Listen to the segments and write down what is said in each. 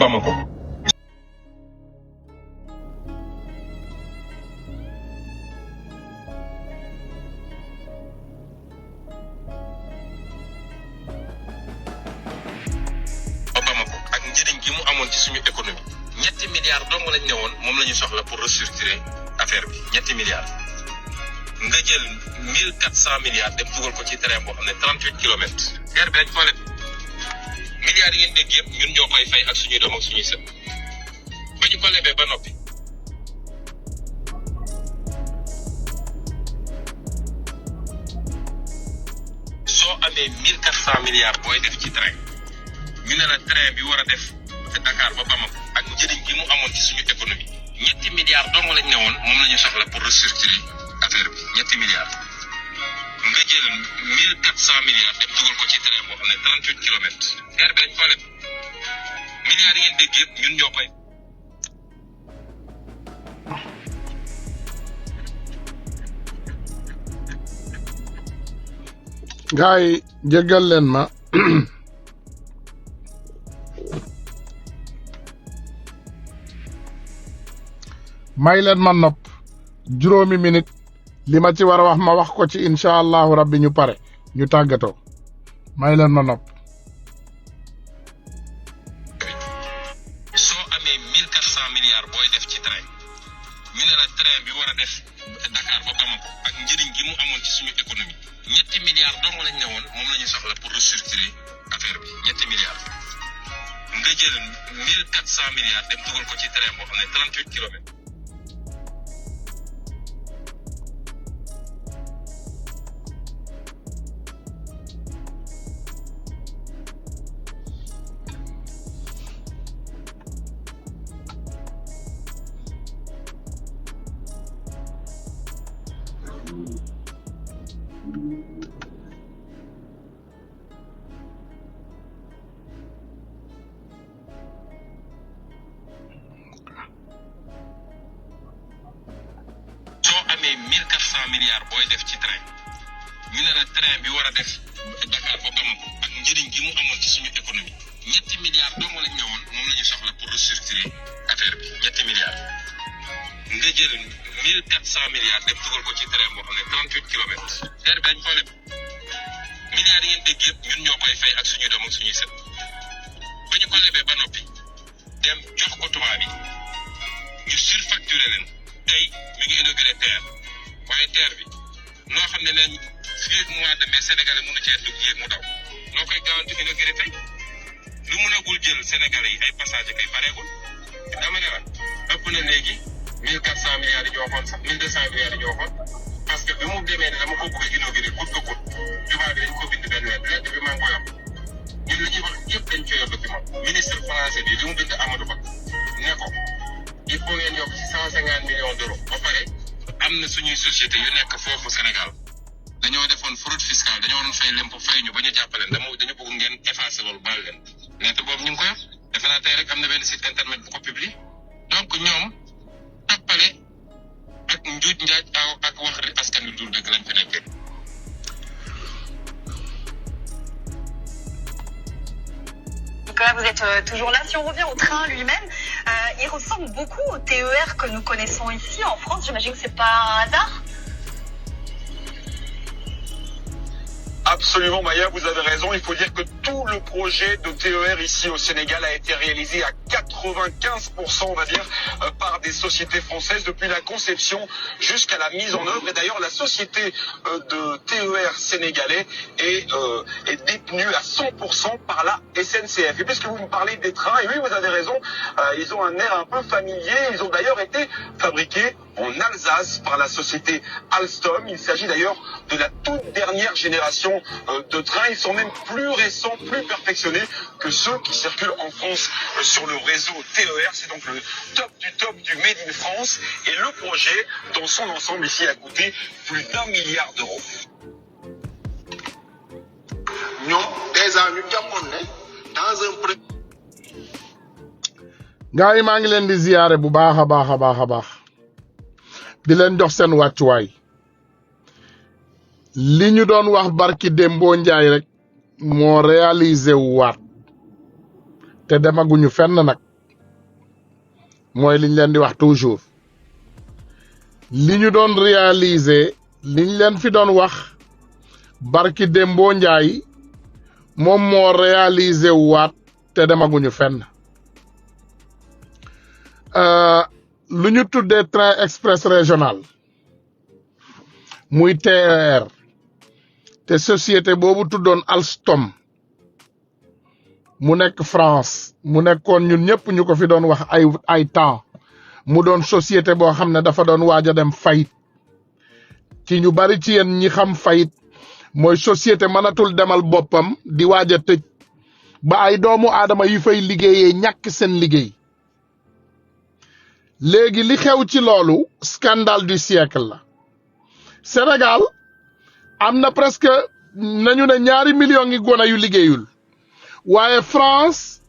Bamako. Ak njëriñ gi mu amoon ci suñu économie ñetti milliards dong lañ ne woon moom la ñu soxla pour restructurer affaire bi ñetti milliards nga jël 1400 milliards dem dugal ko ci terrain boo xam ne 38 kilomètres terre bi dañ ko leb milliards yi ngeen dégg yëpp ñun ñoo koy fay ak suñuy doom ak suñuy sët ba ñu ko lebee ba noppi soo amee 1400 milliards booy def ci train ñu ne la train bi war a def Dakar ba Bamako ak njëriñ gi mu amoon ci suñu économie ñetti milliards dong lañ ne woon moom la ñu soxla pour restructurer affaire bi ñetti milliards nga jël 1400 milliards dem dugal ko ci train boo xam ne 38 kilomètres terre bi dañ ko leb milliards yi ngeen dégg yëpp ñun ñoo koy. gars yi jéggal leen ma may leen ma nopp juróomi minute li ma ci war a wax ma wax ko ci incha allahu rabbi ñu pare ñu tàggatoo may leen ma nopp. soo amee 1400 milliards booy def ci train ñu ne la train bi war a def Dakar ba Bamako ak njëriñ gi mu amoon ci suñu économie ñetti milliards dong lañ ne woon moom la ñu soxla pour restructurer affaire bi ñetti milliards nga jël 1400 milliards dem dugal ko ci train boo xam ne 38 kilomètres. soo amee 1400 milliards booy def ci train ñu ne la train bi war a def Dakar ba Bamako ak njëriñ gi mu amoon ci suñu économie ñetti milliards dong lañ ne woon moom la ñu soxla pour restructurer affaire bi ñetti milliards nga jël 1400 milliards dem dugal ko ci train boo xam ne 38 kilomètres terre bi dañ ko leb milliards yi ngeen dégg yëpp ñun ñoo koy fay ak suñuy doom ak suñuy sët ba ñu ko lebee ba noppi dem jox ko tubaab yi ñu surfacturé leen tey mi ngi inauguré terre waaye terre bi noo xam ne nañ fii mois de mai sénégalais mënu cee dugg yéeg mu daw noo koy gaawantu inauguré tey lu mënagul jël sénégalais yi ay passagers kay pareegul dama ne la ëpp na léegi 1400 milliards yi ñu waxoon sax 1200 milliards yi ñu waxoon parce que bi mu demee ne dama ko bëgg a inauguré coûte que coûte tubaab bi dañ ko bind benn lettre bi maa ngi ko yor ñun li ñuy wax yëpp dañ koy yor document ministre français bi li mu bind Amadou Ba ne ko il faut ngeen yokk ci 150 millions d'euros ba pare am na suñuy société yu nekk foofu Sénégal dañoo defoon fraude fiscale dañoo waroon fay lempo fay ñu ba ñu jàppaleen dañu bëgg ngeen effacer loolu baal leen lettre boobu ñu ngi ko yor defe naa tey rek am na benn site internet bu ko publier donc ñoom tappale ak njuuj njaaj ak wax askan wi dul dëgg lañ fi nekkee. Donc là, vous êtes toujours là. Si on revient au train lui-même, il ressemble beaucoup au TER que nous connaissons ici en France. J'imagine que c'est pas un hasard. Absolument, Maya, vous avez raison. Il faut dire que tout le projet de TER ici au Sénégal a été réalisé à 95%, on va dire, par des sociétés françaises depuis la conception jusqu'à la mise en œuvre. Et d'ailleurs, la société de TER sénégalais est détenue à 100% par la SNCF. Et puisque vous me parlez des trains, et oui, vous avez raison, ils ont un air un peu familier. Ils ont d'ailleurs été fabriqués en Alsace par la société Alstom. Il s'agit d'ailleurs de la toute dernière génération de trains. Ils sont même plus récents, plus perfectionnés que ceux qui circulent en France sur le réseau TER. C'est donc le top du Made in France. Et le projet, dans son ensemble ici, a coûté plus d'1 milliard d'euros. gars yi maa ngi leen di ziyaare bu baax a baax a baax a baax di leen jox seen wàccuwaay li ñu doon wax barki Dembo Njaay rek moo réalisé wu waat te demaguñu fenn nag mooy liñ leen di wax toujours li ñu doon réaliser liñ leen fi doon wax barki Dembo Njaay moom moo réaliser waat te demaguñu fenn lu ñu tuddee train express régional muy TER te société boobu tuddoon Alstom mu nekk France mu nekkoon ñun ñëpp ñu ko fi doon wax ay temps mu doon société boo xam ne dafa doon waaj a dem fayit ci ñu bari ci yéen ñi xam fayit mooy société mënatul demal boppam di waaj a tëj ba ay doomu aadama yi fay liggéeyee ñàkk seen liggéey léegi li xew ci loolu scandale du siècle la Sénégal am na presque nañu ne 2 millions ngi gone yu liggéeyul waaye France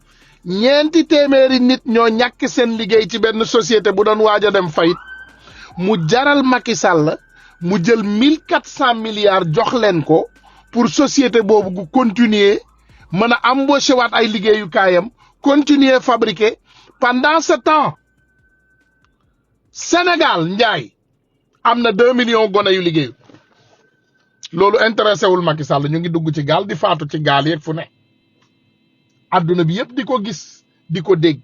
400 nit ñoo ñàkk seen liggéey ci benn société bu doon waaj a dem fayit mu jaral Macky Sall mu jël 1400 milliards jox leen ko pour société boobu gu continuer mën a embaucher waat ay liggéeyukaayam continuer fabriquer pendant ce temps Sénégal njaay am na 2 millions gone yu liggéeyu loolu intéressé wul Macky Sall ñu ngi dugg ci gaal di faatu ci gaal yeeg fu ne adduna bi yëpp di ko gis di ko dégg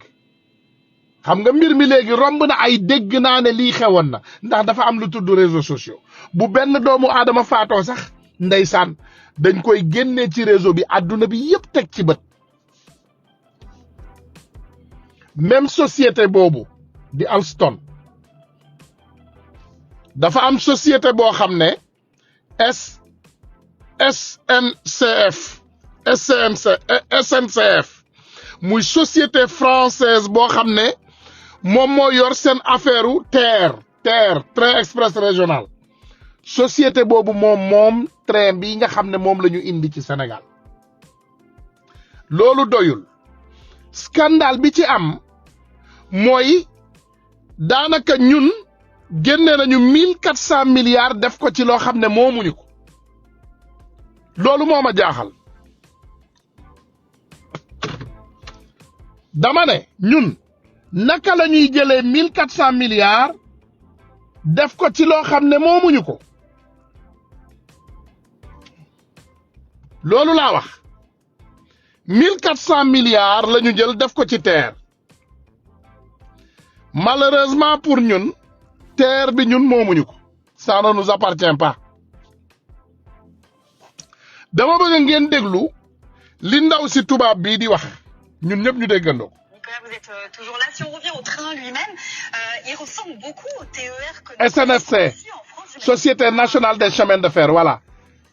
xam nga mbir mi léegi romb na ay dégg naa ne lii xewoon na ndax dafa am lu tudd réseaux sociaux bu benn doomu aadama faatoo sax ndeysaan dañ koy génnee ci réseau bi adduna bi yëpp teg ci bët même société boobu di Alstom dafa am société boo xam ne SNCF muy société française boo xam ne moom moo yor seen affaire u TER train express régional société boobu moom train bi nga xam ne moom la ñu indi ci Sénégal loolu doyul scandale bi ci am mooy daanaka ñun génne nañu 1400 milliards def ko ci loo xam ne moomuñu ko loolu moo ma jaaxal dama ne ñun naka la ñuy jëlee 1400 milliards def ko ci loo xam ne moomuñu ko loolu laa wax 1400 milliards la ñu jël def ko ci TER malheureusement pour ñun TER bi ñun moomuñu ko ça ne nous appartient pas dama bëgg ngeen déglu li ndaw si tubaab bii di wax ñun ñëpp ñu déggandoo ko. Nicolas, vous êtes toujours là. Si on revient au train lui-même, il ressemble beaucoup au TER que SNFC, ici en France. Société nationale des chemins de fer, voilà.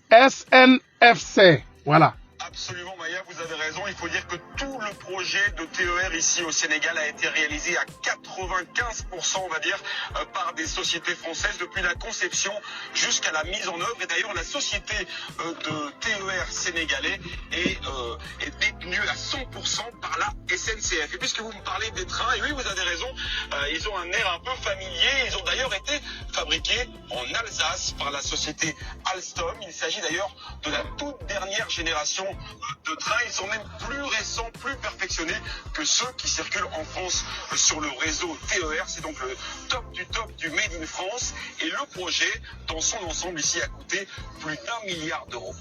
SNFC, voilà. Absolument, Maya, vous avez raison. Il faut dire que tout le projet de TER ici au Sénégal a été réalisé à 95%, on va dire, par des sociétés françaises depuis la conception jusqu'à la mise en œuvre. Et d'ailleurs, la société de TER sénégalais est détenue à 100% par la SNCF. Et puisque vous me parlez des trains, et oui, vous avez raison, ils ont un air un peu familier. Ils ont d'ailleurs été fabriqués en Alsace par la société Alstom. Il s'agit d'ailleurs de la toute dernière génération de trains. Ils sont même plus récents, plus perfectionnés que ceux qui circulent en France sur le réseau TER. C'est donc le top du Made in France. Et le projet, dans son ensemble ici, a coûté plus d'1 milliard d'euros.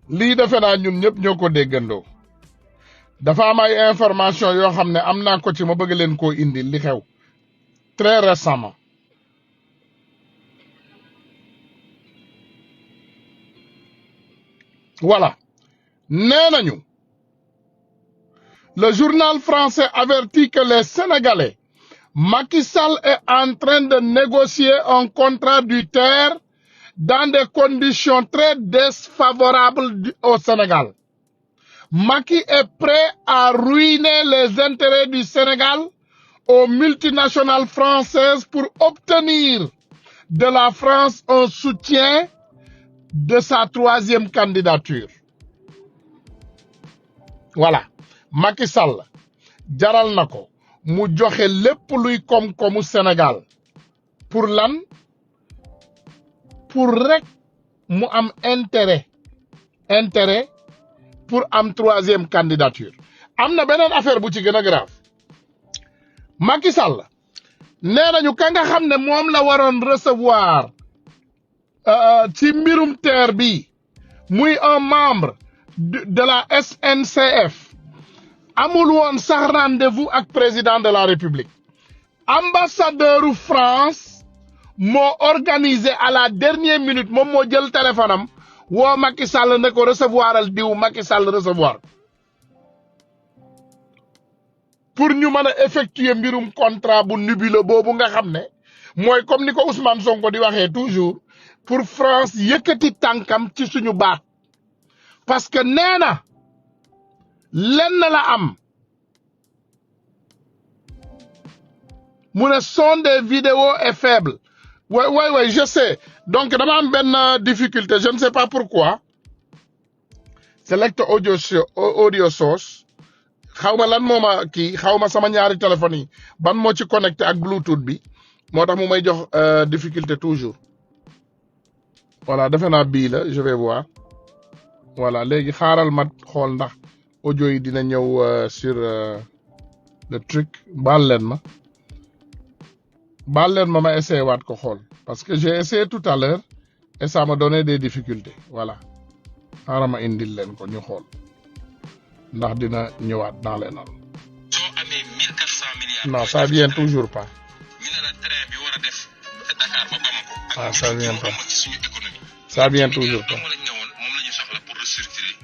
lii defe naa ñun ñëpp ñoo ko déggandoo dafa am ay information yoo xam ne am naa ko ci ma bëgg leen koo indi li xew très récemment voilà nee nañu le journal français avertit que les Sénégalais Macky Sall est en train de négocier un contrat du TER dans des conditions très défavorables au Sénégal. Macky est prêt à ruiner les intérêts du Sénégal aux multinationales françaises pour obtenir de la France un soutien de sa 3e candidature. Voilà. Macky Sall jaral na ko mu joxe lépp luy koom-koomu Sénégal pour lan pour rek mu am intérêt pour am 3e candidature am na beneen affaire bu ci gën a grave Macky Sall nee nañu ka nga xam ne moom la waroon recevoir ci mbirum terre bi muy un membre de la SNCF amul woon sax rendez-vous ak président de la République ambassadeur France moo organisé à la dernière minute moom moo jël téléphone am woo Macky Sall ne ko recevoiral diw Macky Sall recevoir pour ñu mën a effectuer mbirum contrat bu nubuleux boobu nga xam ne mooy comme ni ko Ousmane Sonko di waxee toujours pour France yëkkati tànkam ci suñu baat parce que nee na lenn la am mu ne son des vidéos est faible ouais je sais donc dama am benn difficulté je ne sais pas pourquoi select audio source xaw ma lan moo ma kii xaw ma sama ñaari téléphone yi ban moo ci connecté ak Bluetooth bi moo tax mu may jox difficulté toujours voilà defe naa bii la je vais voir voilà léegi xaaral ma xool ndax audio yi dina ñëw sur le truc baal leen ma essayé waat ko xool parce que j'ai essayé tout à l'heure et ça m'a donné des difficultés voilà xaaral ma indil leen ko ñu xool ndax dina ñëwaat dans les normes. soo amee 1400 milliards. non ça vient toujours pas. ñu ne la train bi war a def Dakar ba Bamako. ah ça vient pas ci suñu économie. ça vient toujours pas. moom la ñu soxla pour restructurer.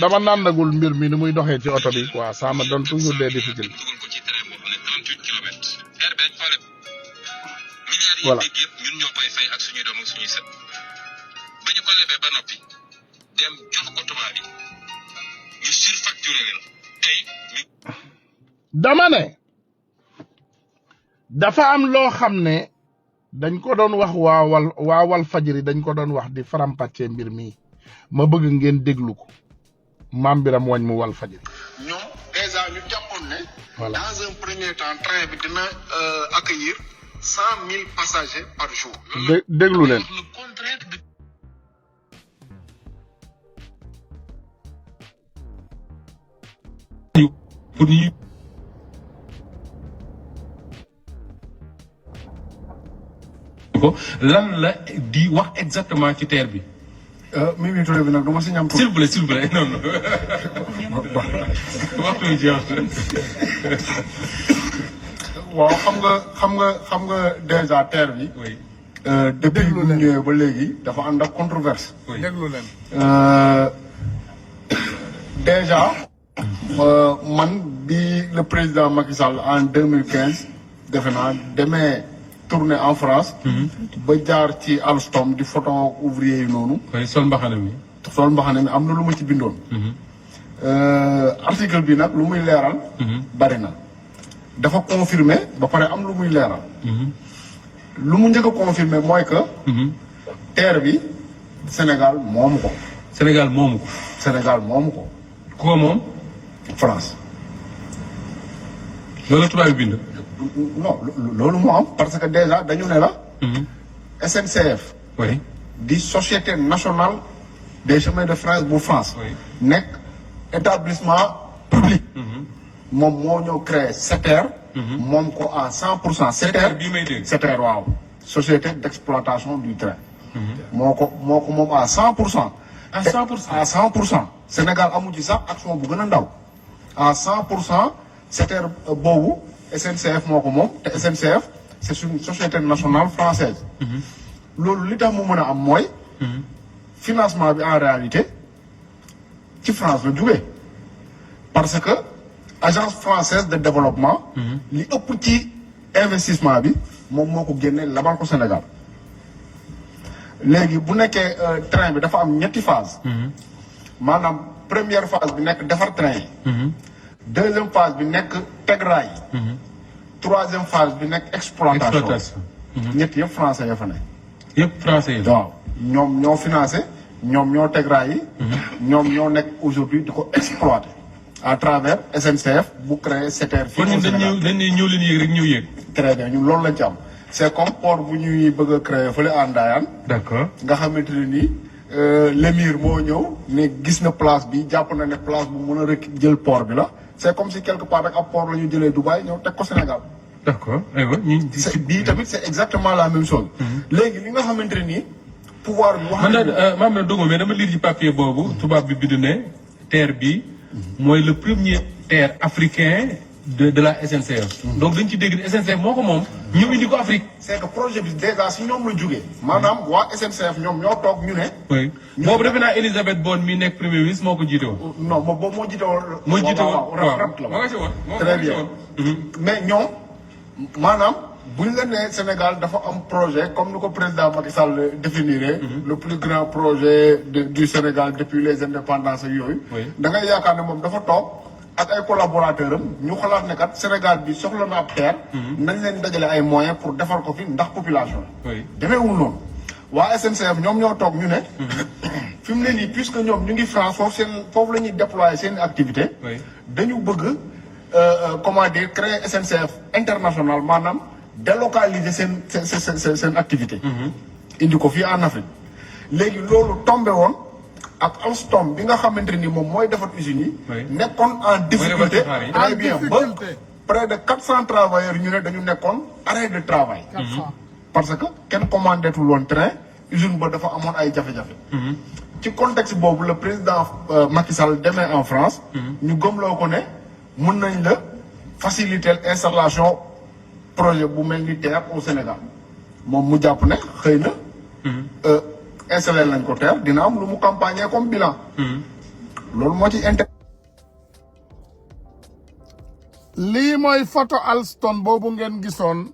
dama nandagul mbir mi ni muy doxee ci oto bi quoi ça me donne toujours des difficultés. dugal ko ci train boo xam ne 38 kilomètres. air bi dañ ko leb. milliards yi voilà dégg yëpp ñun ñoo koy fay ak suñuy doom ak suñuy sët. ba ñu ko lebee ba noppi dem jox ko tubaab yi ñu surfacturé leen tey dama ne dafa am loo xam ne dañ ko doon wax waa Walfadjri dañ ko doon wax di farampàccee mbir mi ma bëgg ngeen déglu ko Mame Birame Wagne mu Walfadjri. ñoom déjà ñu jàppoon ne. voilà dans un premier temps train bi dina accueillir 100 000 passagers par jour. déglu leen. le contrainte de pour ñu ko lan la di wax exactement ci terre bi. Mimi Touré bi nag du ma si ñam s'il vous plaît non non waxtu bi jeex waaw xam nga déjà terre bi. oui. depuis bu ñu ñëwee ba léegi dafa ànd ak controverse. oui. déglu leen. déjà man bi le président Macky Sall en 2015 defe naa demee tourner en France. ba jaar ci Alstom di photo ouvrier yi noonu. oui sol mbaxana mi. sol mbaxane mi am na lu ma ci bindoon. article bi nag lu muy leeral. bari na dafa confirmer ba pare am lu muy leeral. lu mu njëkk a confirmer mooy que. terre bi Sénégal moomu ko. Sénégal moomu ko. Sénégal moomu ko. ku ko moom. France. loolu la tubaab bi bind. non loolu moo am parce que déjà dañu ne la. SNCF. oui. di société nationale des chemins de France bu France. oui. nekk établissement public. moom moo ñëw créé SETER. moom ko à 100%. SETER bii may dégg. SETER waaw. société d'exploitation du train. moo ko moom à 100%. à 100%. à 100%. Sénégal amu ci sax action bu gën a ndaw. à 100% SETER boobu SNCF moo ko moom te SNCF c'est une société nationale française. loolu li tax mu mën a am mooy. financement bi en réalité ci France la jógee. parce que agence française de développement. li ëpp ci investissement bi moom moo ko génne labal ko Sénégal. léegi bu nekkee train bi dafa am ñetti phase. maanaam première phase bi nekk defar train yi. deuxième phase bi nekk teg raay yi. troisième phase bi nekk exploitation. ñett yëpp français ya fa ne. yëpp français yi. waaw ñoom ñoo financé ñoom ñoo teg raay yi. ñoom ñoo nekk aujourd'hui di ko exploiter. à travers SNCF bu créé SETER. fii kon ñun dañ ñëw leen yéeg rek ñëw yéeg. très bien ñun loolu lañ ci am. c'est comme port bu ñuy bëgg a créer fële à Ndayane. d'accord. nga xamante ne nii l'émir moo ñëw ne gis na place bi jàpp na ne place bu mën a rek jël port bi la c'est comme si quelque part rek ab port la ñu jëlee Dubaï ñëw teg ko Sénégal. d'accord aywa bii tamit c'est exactement la même chose. léegi li nga xamante ne nii pouvoir bi. wax man maam na dogo mais dama lire ci papier boobu tubaab bi bind ne terre bi mooy le premier terre africain de la SNCF. donc dañ ci dégg ne SNCF moo ko moom. ñu indi ko Afrique. c'est que projet bi déjà si ñoom la jógee. maanaam waa SNCF ñoom ñoo toog ñu ne. oui boobu defe naa Elisabeth Bonne mi nekk premier ministre moo ko jiite woon. non boobu moo jiite woon. moo jiite woon waaw moo nga si woon. très bien mais ñoom maanaam bu ñu la nee Sénégal dafa am projet comme ni ko président Macky Sall définiré. le plus grand projet du Sénégal depuis les indépendances ak yooyu. da ngay yaakaar ne moom dafa toog. ak ay collaborateurs am ñu xalaat ne kat Sénégal bi soxla na ab terre. nañ leen dajale ay moyens pour defar ko fi ndax population yi. demeewul noonu waa SNCF ñoom ñoo toog ñu ne. fi mu ne nii puisque ñoom ñu ngi France foofu la ñuy déployer seen activité dañu bëgg comment dire créer SNCF international maanaam délocaliser seen activité. indi ko fii en Afrique léegi loolu tombé woon. ak Alstom bi nga xamante ni moom mooy defar usines yi. nekkoon en difficulté. très bien ba près de 400 travailleurs ñu ne dañu nekkoon arrêt de travail. parce que kenn commandeetul woon train usine ba dafa amoon ay jafe-jafe. ci contexte boobu le président Macky Sall demee en France. ñu gëmloo ko ne mën nañ la faciliter installation projet bu mel ni TER au Sénégal moom mu jàpp ne xëy na. installé nañ ko TER dina am lu mu campagne comme bilan. loolu moo ci lii mooy photo Alstom boobu ngeen gisoon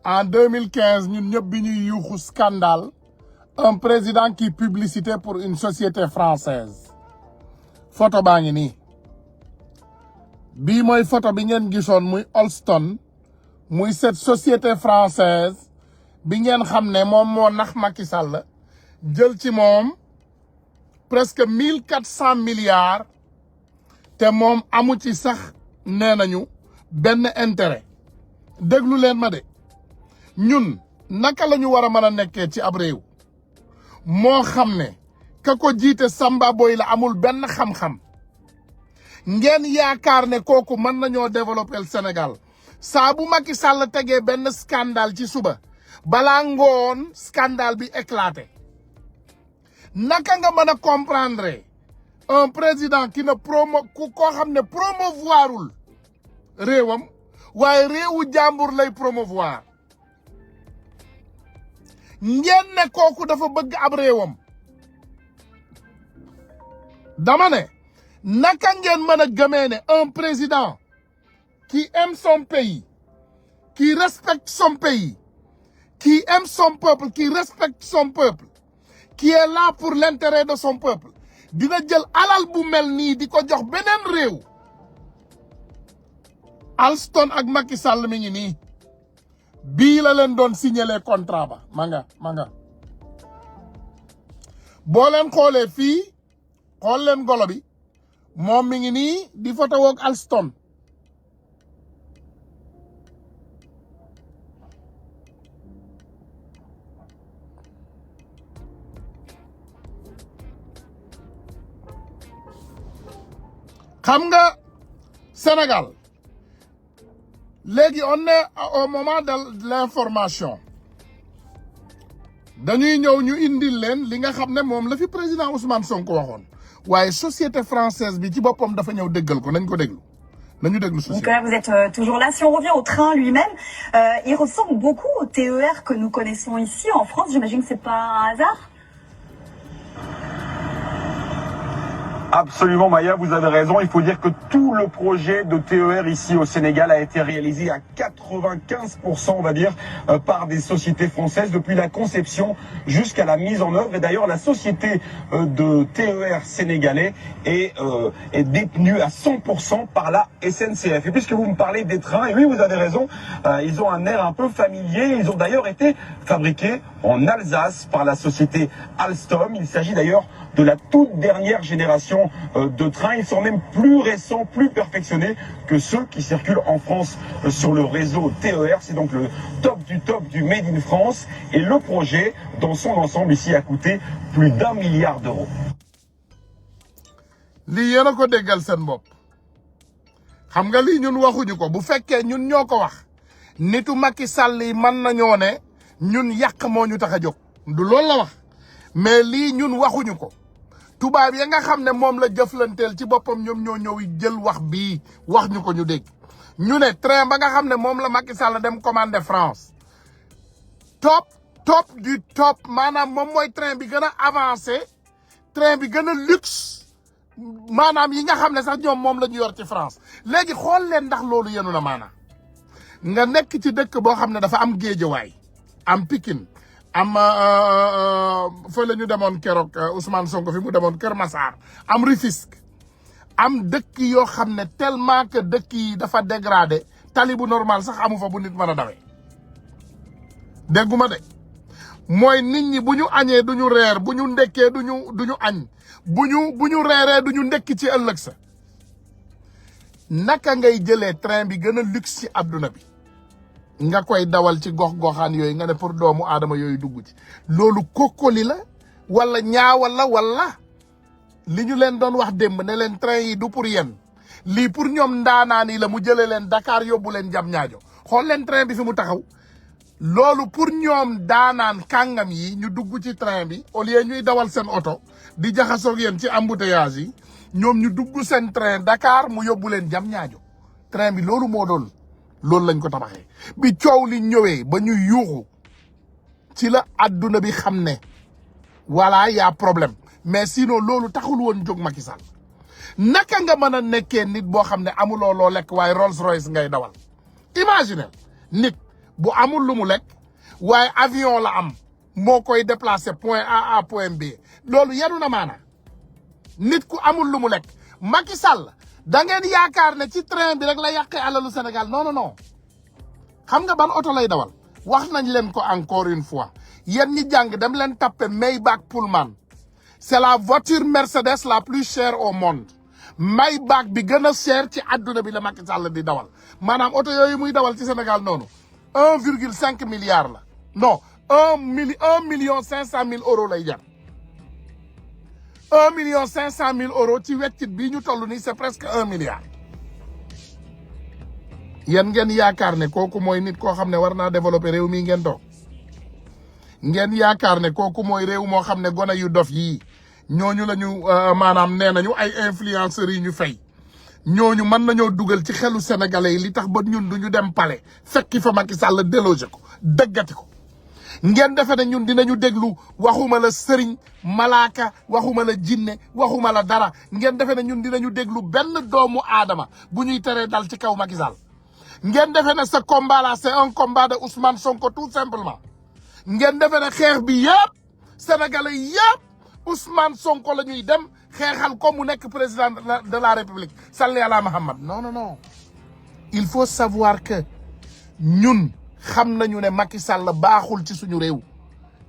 en 2015 ñun ñëpp bi ñuy yuuxu scandale un président qui publicité pour une société française photo baa ngi nii bii mooy photo bi ngeen gisoon muy Alstom muy cette société française bi ngeen xam ne moom moo nax Macky Sall jël ci moom presque 1400 milliards te moom amu ci sax nee nañu benn intérêt déglu leen ma de ñun naka la ñu war a mën a nekkee ci ab réew moo xam ne ka ko jiite Samba Boy la amul benn xam-xam ngeen yaakaar ne kooku mën nañoo développer le Sénégal saa bu Macky Sall tegee benn scandale ci suba balaa ngoon scandale bi éclaté naka nga mën a comprendre un président qui ne koo xam ne promouvoirul réewam waaye réewu jàmbur lay promouvoir ngeen ne kooku dafa bëgg ab réewam dama ne naka ngeen mën a gëmee ne un président qui aime son pays qui respecte son pays qui aime son peuple qui respecte son peuple qui est là pour l'intérêt de son peuple dina jël alal bu mel nii di ko jox beneen réew Alstom ak Macky Sall mi ngi nii bii la leen doon signaler contrat ba ma nga boo leen xoolee fii xool leen golo bi moom mi ngi nii di photo woog Alstom xam nga Sénégal léegi on est au moment de l'information dañuy ñëw ñu indil leen li nga xam ne moom la fi président Ousmane Sonko waxoon waaye société française bi ci boppam dafa ñëw déggal ko nañ ko déglu nañu déglu société. Nicolas, vous êtes toujours là. Si on revient au train lui-même, il ressemble beaucoup au TER que nous connaissons ici en France. J'imagine que c'est pas un hasard. Absolument, Maya, vous avez raison. Il faut dire que tout le projet de TER ici au Sénégal a été réalisé à 95%, on va dire, par des sociétés françaises depuis la conception jusqu'à la mise en œuvre. Et d'ailleurs, la société de TER sénégalais est détenue à 100% par la SNCF. Et puisque vous me parlez des trains, et oui, vous avez raison, ils ont un air un peu familier. Ils ont d'ailleurs été fabriqués en Alsace par la société Alstom. Il s'agit d'ailleurs de la toute dernière génération de trains. Ils sont même plus récents, plus plus perfectionnés que ceux qui circulent en France sur le réseau TER. C'est donc le top du Made in France. Et le projet, dans son ensemble, ici, a coûté plus d'1 milliard d'euros. lii yéen a ko déggal seen bopp xam nga lii ñun waxuñu ko bu fekkee ñun ñoo ko wax nitu Macky Sall yi mën nañoo ne ñun yàq moo ñu tax a jóg du loolu la wax mais lii ñun waxuñu ko tubaab ya nga xam ne moom la jëflanteel ci boppam ñoom ñoo ñëw jël wax bii wax ñu ko ñu dégg ñu ne train ba nga xam ne moom la Macky Sall dem commandé France top du top maanaam moom mooy train bi gën a avancé train bi gën a luxe maanaam yi nga xam ne sax ñoom moom la ñu yor ci France léegi xool leen ndax loolu yenu na maanaam nga nekk ci dëkk boo xam ne dafa am Géejawaay am Pikine am fa la ñu demoon keroog Ousmane Sonko fi mu demoon Kër Massar am Rufisque am dëkk yoo xam ne tellement que dëkk yi dafa dégradé tali bu normal sax amu fa bu nit mën a dawee dégguma de mooy nit ñi bu ñu añee du ñu reer bu ñu ndekkee du ñu añ bu ñu reeree du ñu ndekki ci ëllëg sa naka ngay jëlee train bi gën a luxe ci àdduna bi nga koy dawal ci gox-goxaan yooyu nga ne pour doomu aadama yooyu dugg ci loolu kokkoli la wala ñaawal la wala li ñu leen doon wax démb ne leen train yi du pour yéen lii pour ñoom ndaanaan yi la mu jëlee leen Dakar yóbbu leen Diamniadio xool leen train bi fi mu taxaw loolu pour ñoom daanaan kàngam yi ñu dugg ci train bi au lieu ñuy dawal seen oto di jaxasoog yéen ci embouteillage yi ñoom ñu dugg seen train Dakar mu yóbbu leen Diamniadio train bi loolu moo doon loolu lañ ko tabaxee bi coow li ñëwee ba ñu yuuxu ci la adduna bi xam ne voilà y a problème mais sinon loolu taxul woon jóg Macky Sall naka nga mën a nekkee nit boo xam ne amuloo loo lekk waaye Rolls Royce ngay dawal imagine nit bu amul lu mu lekk waaye avion la am moo koy déplacer point A à point B loolu yenu na maana nit ku amul lu mu lekk Macky Sall da ngeen yaakaar ne ci train bi rek la yàqee alalu Sénégal non non non xam nga ban oto lay dawal wax nañ leen ko encore une fois yéen ñi jàng dem leen tappe Maybach Pullman c'est la voiture Mercedes la plus chère au monde Maybach bi gën a cher ci adduna bi la Macky Sall di dawal maanaam oto yooyu muy dawal ci Sénégal noonu 1,5 milliard la non 1,5 million euros lay jar 1,5 million euros ci weccit bii ñu toll nii c'est presque 1 milliard. yéen ngeen yaakaar ne kooku mooy nit koo xam ne war naa développer réew mii ngeen toog ngeen yaakaar ne kooku mooy réew moo xam ne gone yu dof yii ñooñu la ñu maanaam nee nañu ay influenceurs yi ñu fay. ñooñu mën nañoo dugal ci xelu sénégalais yi li tax ba ñun du ñu dem palais fekki fa Macky Sall délogé ko dëggati ko ngeen defe ne ñun dinañu déglu waxuma la sëriñ malaaka waxuma la jinne waxuma la dara ngeen defe ne ñun dinañu déglu benn doomu aadama bu ñuy teree dal ci kaw Macky Sall ngeen defe ne ce combat là c'est un combat de Ousmane Sonko tout simplement ngeen defe ne xeex bi yëpp sénégalais yëpp Ousmane Sonko la ñuy dem xeexal ko mu nekk président de la République salli ala Muhammad non non non il faut savoir que ñun xam nañu ne Macky Sall baaxul ci suñu réew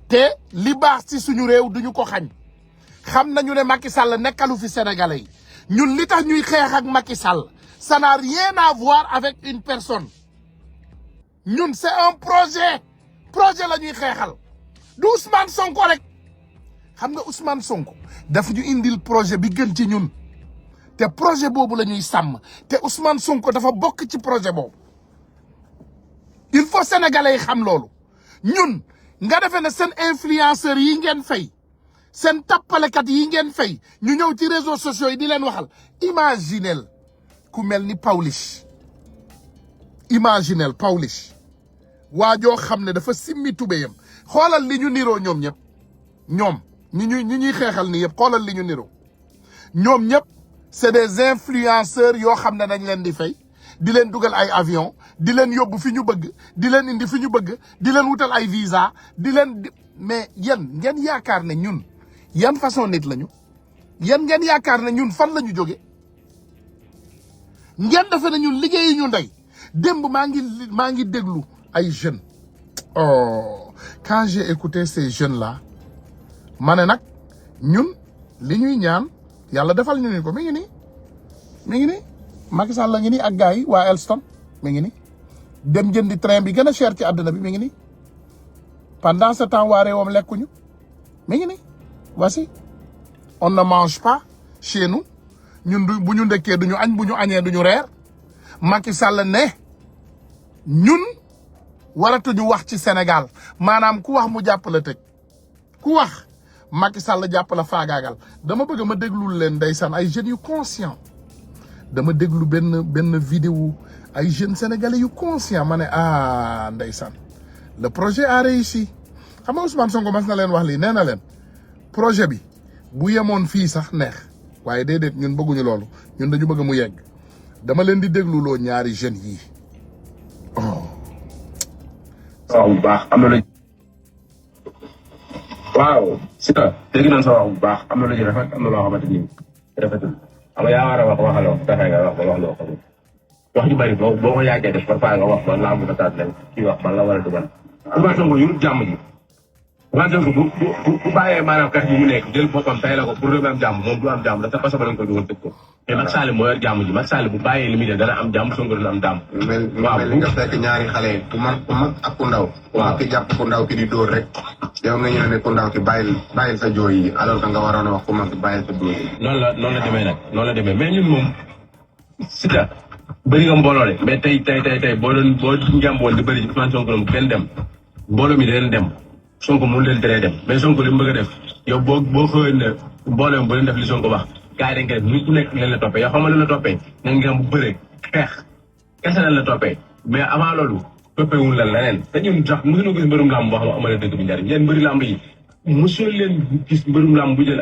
te li baax ci suñu réew duñu ko xañ xam nañu ne Macky Sall nekkalu fi sénégalais yi ñun li tax ñuy xeex ak Macky Sall ça n'a rien à voir avec une personne ñun c'est un projet la ñuy xeexal du Ousmane Sonko rek xam nga Ousmane Sonko daf ñu indil projet bi gën ci ñun te projet boobu la ñuy sàmm te Ousmane Sonko dafa bokk ci projet boobu il faut sénégalais yi xam loolu ñun nga defee ne seen influenceurs yi ngeen fay seen tappalekat yi ngeen fay ñu ñëw ci réseaux sociaux yi di leen waxal imaginel ku mel ni Pawlish imaginel Pawlish waa joo xam ne dafa simmi tubéyam xoolal li ñu niroo ñoom ñëpp ñoom ñi ñuy xeexal ni yëpp xoolal li ñu niroo ñoom ñëpp c'est des influenceurs yoo xam ne dañ leen di fay di leen dugal ay avion di leen yóbbu fi ñu bëgg di leen indi fi ñu bëgg di leen wutal ay visa di leen mais yéen ngeen yaakaar ne ñun yan façon nit lañu yéen ngeen yaakaar ne ñun fan la ñu jóge ngeen defe ne ñun liggéeyi ñu ndey démb maa ngi déglu ay jeunes oh quand j'ai écouté ces jeunes là ma ne nag ñun li ñuy ñaan yàlla defal ñu ni ko mi ngi nii Macky Sall la ngi nii ak gars yi waa Elston mi ngi nii dem jëndi train bi gën a cher ci àdduna bi mi ngi nii pendant ce temps waa réewam lekkuñu mi ngi nii voici on ne mange pas chez nous ñun du bu ñu ndekkee duñu añ bu ñu añee duñu reer Macky Sall ne ñun waratuñu wax ci Sénégal maanaam ku wax mu jàpp la tëj ku wax Macky Sall jàpp la faagaagal dama bëgg ma déglul leen ndeysaan ay jeunes yu conscient dama déglu benn vidéo ay jeunes sénégalais yu conscient ma ne ah ndeysaan le projet a réussi xam nga Ousmane Sonko mas na leen wax lii nee na leen projet bi bu yemoon fii sax neex waaye déedéet ñun bëgguñu loolu ñun dañu bëgg mu yegg dama leen di dégluloo ñaari jeunes yii waaw bu baax am na lu waaw si ta dégg nañ sa wax bu baax am na lu ci rafet am na loo xamante ni rafetul xam nga yaa war a wax loo fexe nga wax ba wax loo xamul wax ju bari boo ko yàggee def parfois nga wax man laa mun a taat leen kii wax man la wala du man Ousmane Sonko yurut jàmm ji Ousmane Sonko bu bàyyee maanaam kat yi mu nekk jël boppam tay la ko pour réew mi am jàmm moom du am jàmm da sa kaso ba lañ ko dugal tëj ko te Macky Sall moo yor jàmm ji Macky Sall bu bàyyee li muy def dana am jàmm Sonko dina am jàmm waaw li nga fekk ñaari xale ku mag ak ku ndaw waaw ki jàpp ku ndaw ki di dóor rek yow nga ñu ne ku ndaw ki bàyyil sa jooy yi alors que nga waroon a wax ku mag ki bàyyil sa dóor yi noonu la demee nag noonu la demee mais ñun moom si ta bëri nga mbooloo de mais tey boo njàmboon di bëri ci Ousmane Sonko moom kenn dem mbooloo mi danañ dem Sonko mënu leen teree dem mais Sonko li mu bëgg a def yow boo xëyoon ne mbooloo mi bu leen def li Sonko wax gars yi dañ koy def ni ku nekk leen la toppee yow xam nga leen la toppee nañ nga bu bëree xeex kese leen la toppee mais avant loolu toppewul leen leneen te ñun sax mësuñu gis mbërum làmb boo xam ne amalee dëgg bi njariñ yéen mbëri làmb yi mosul leen gis mbërum làmb bu jël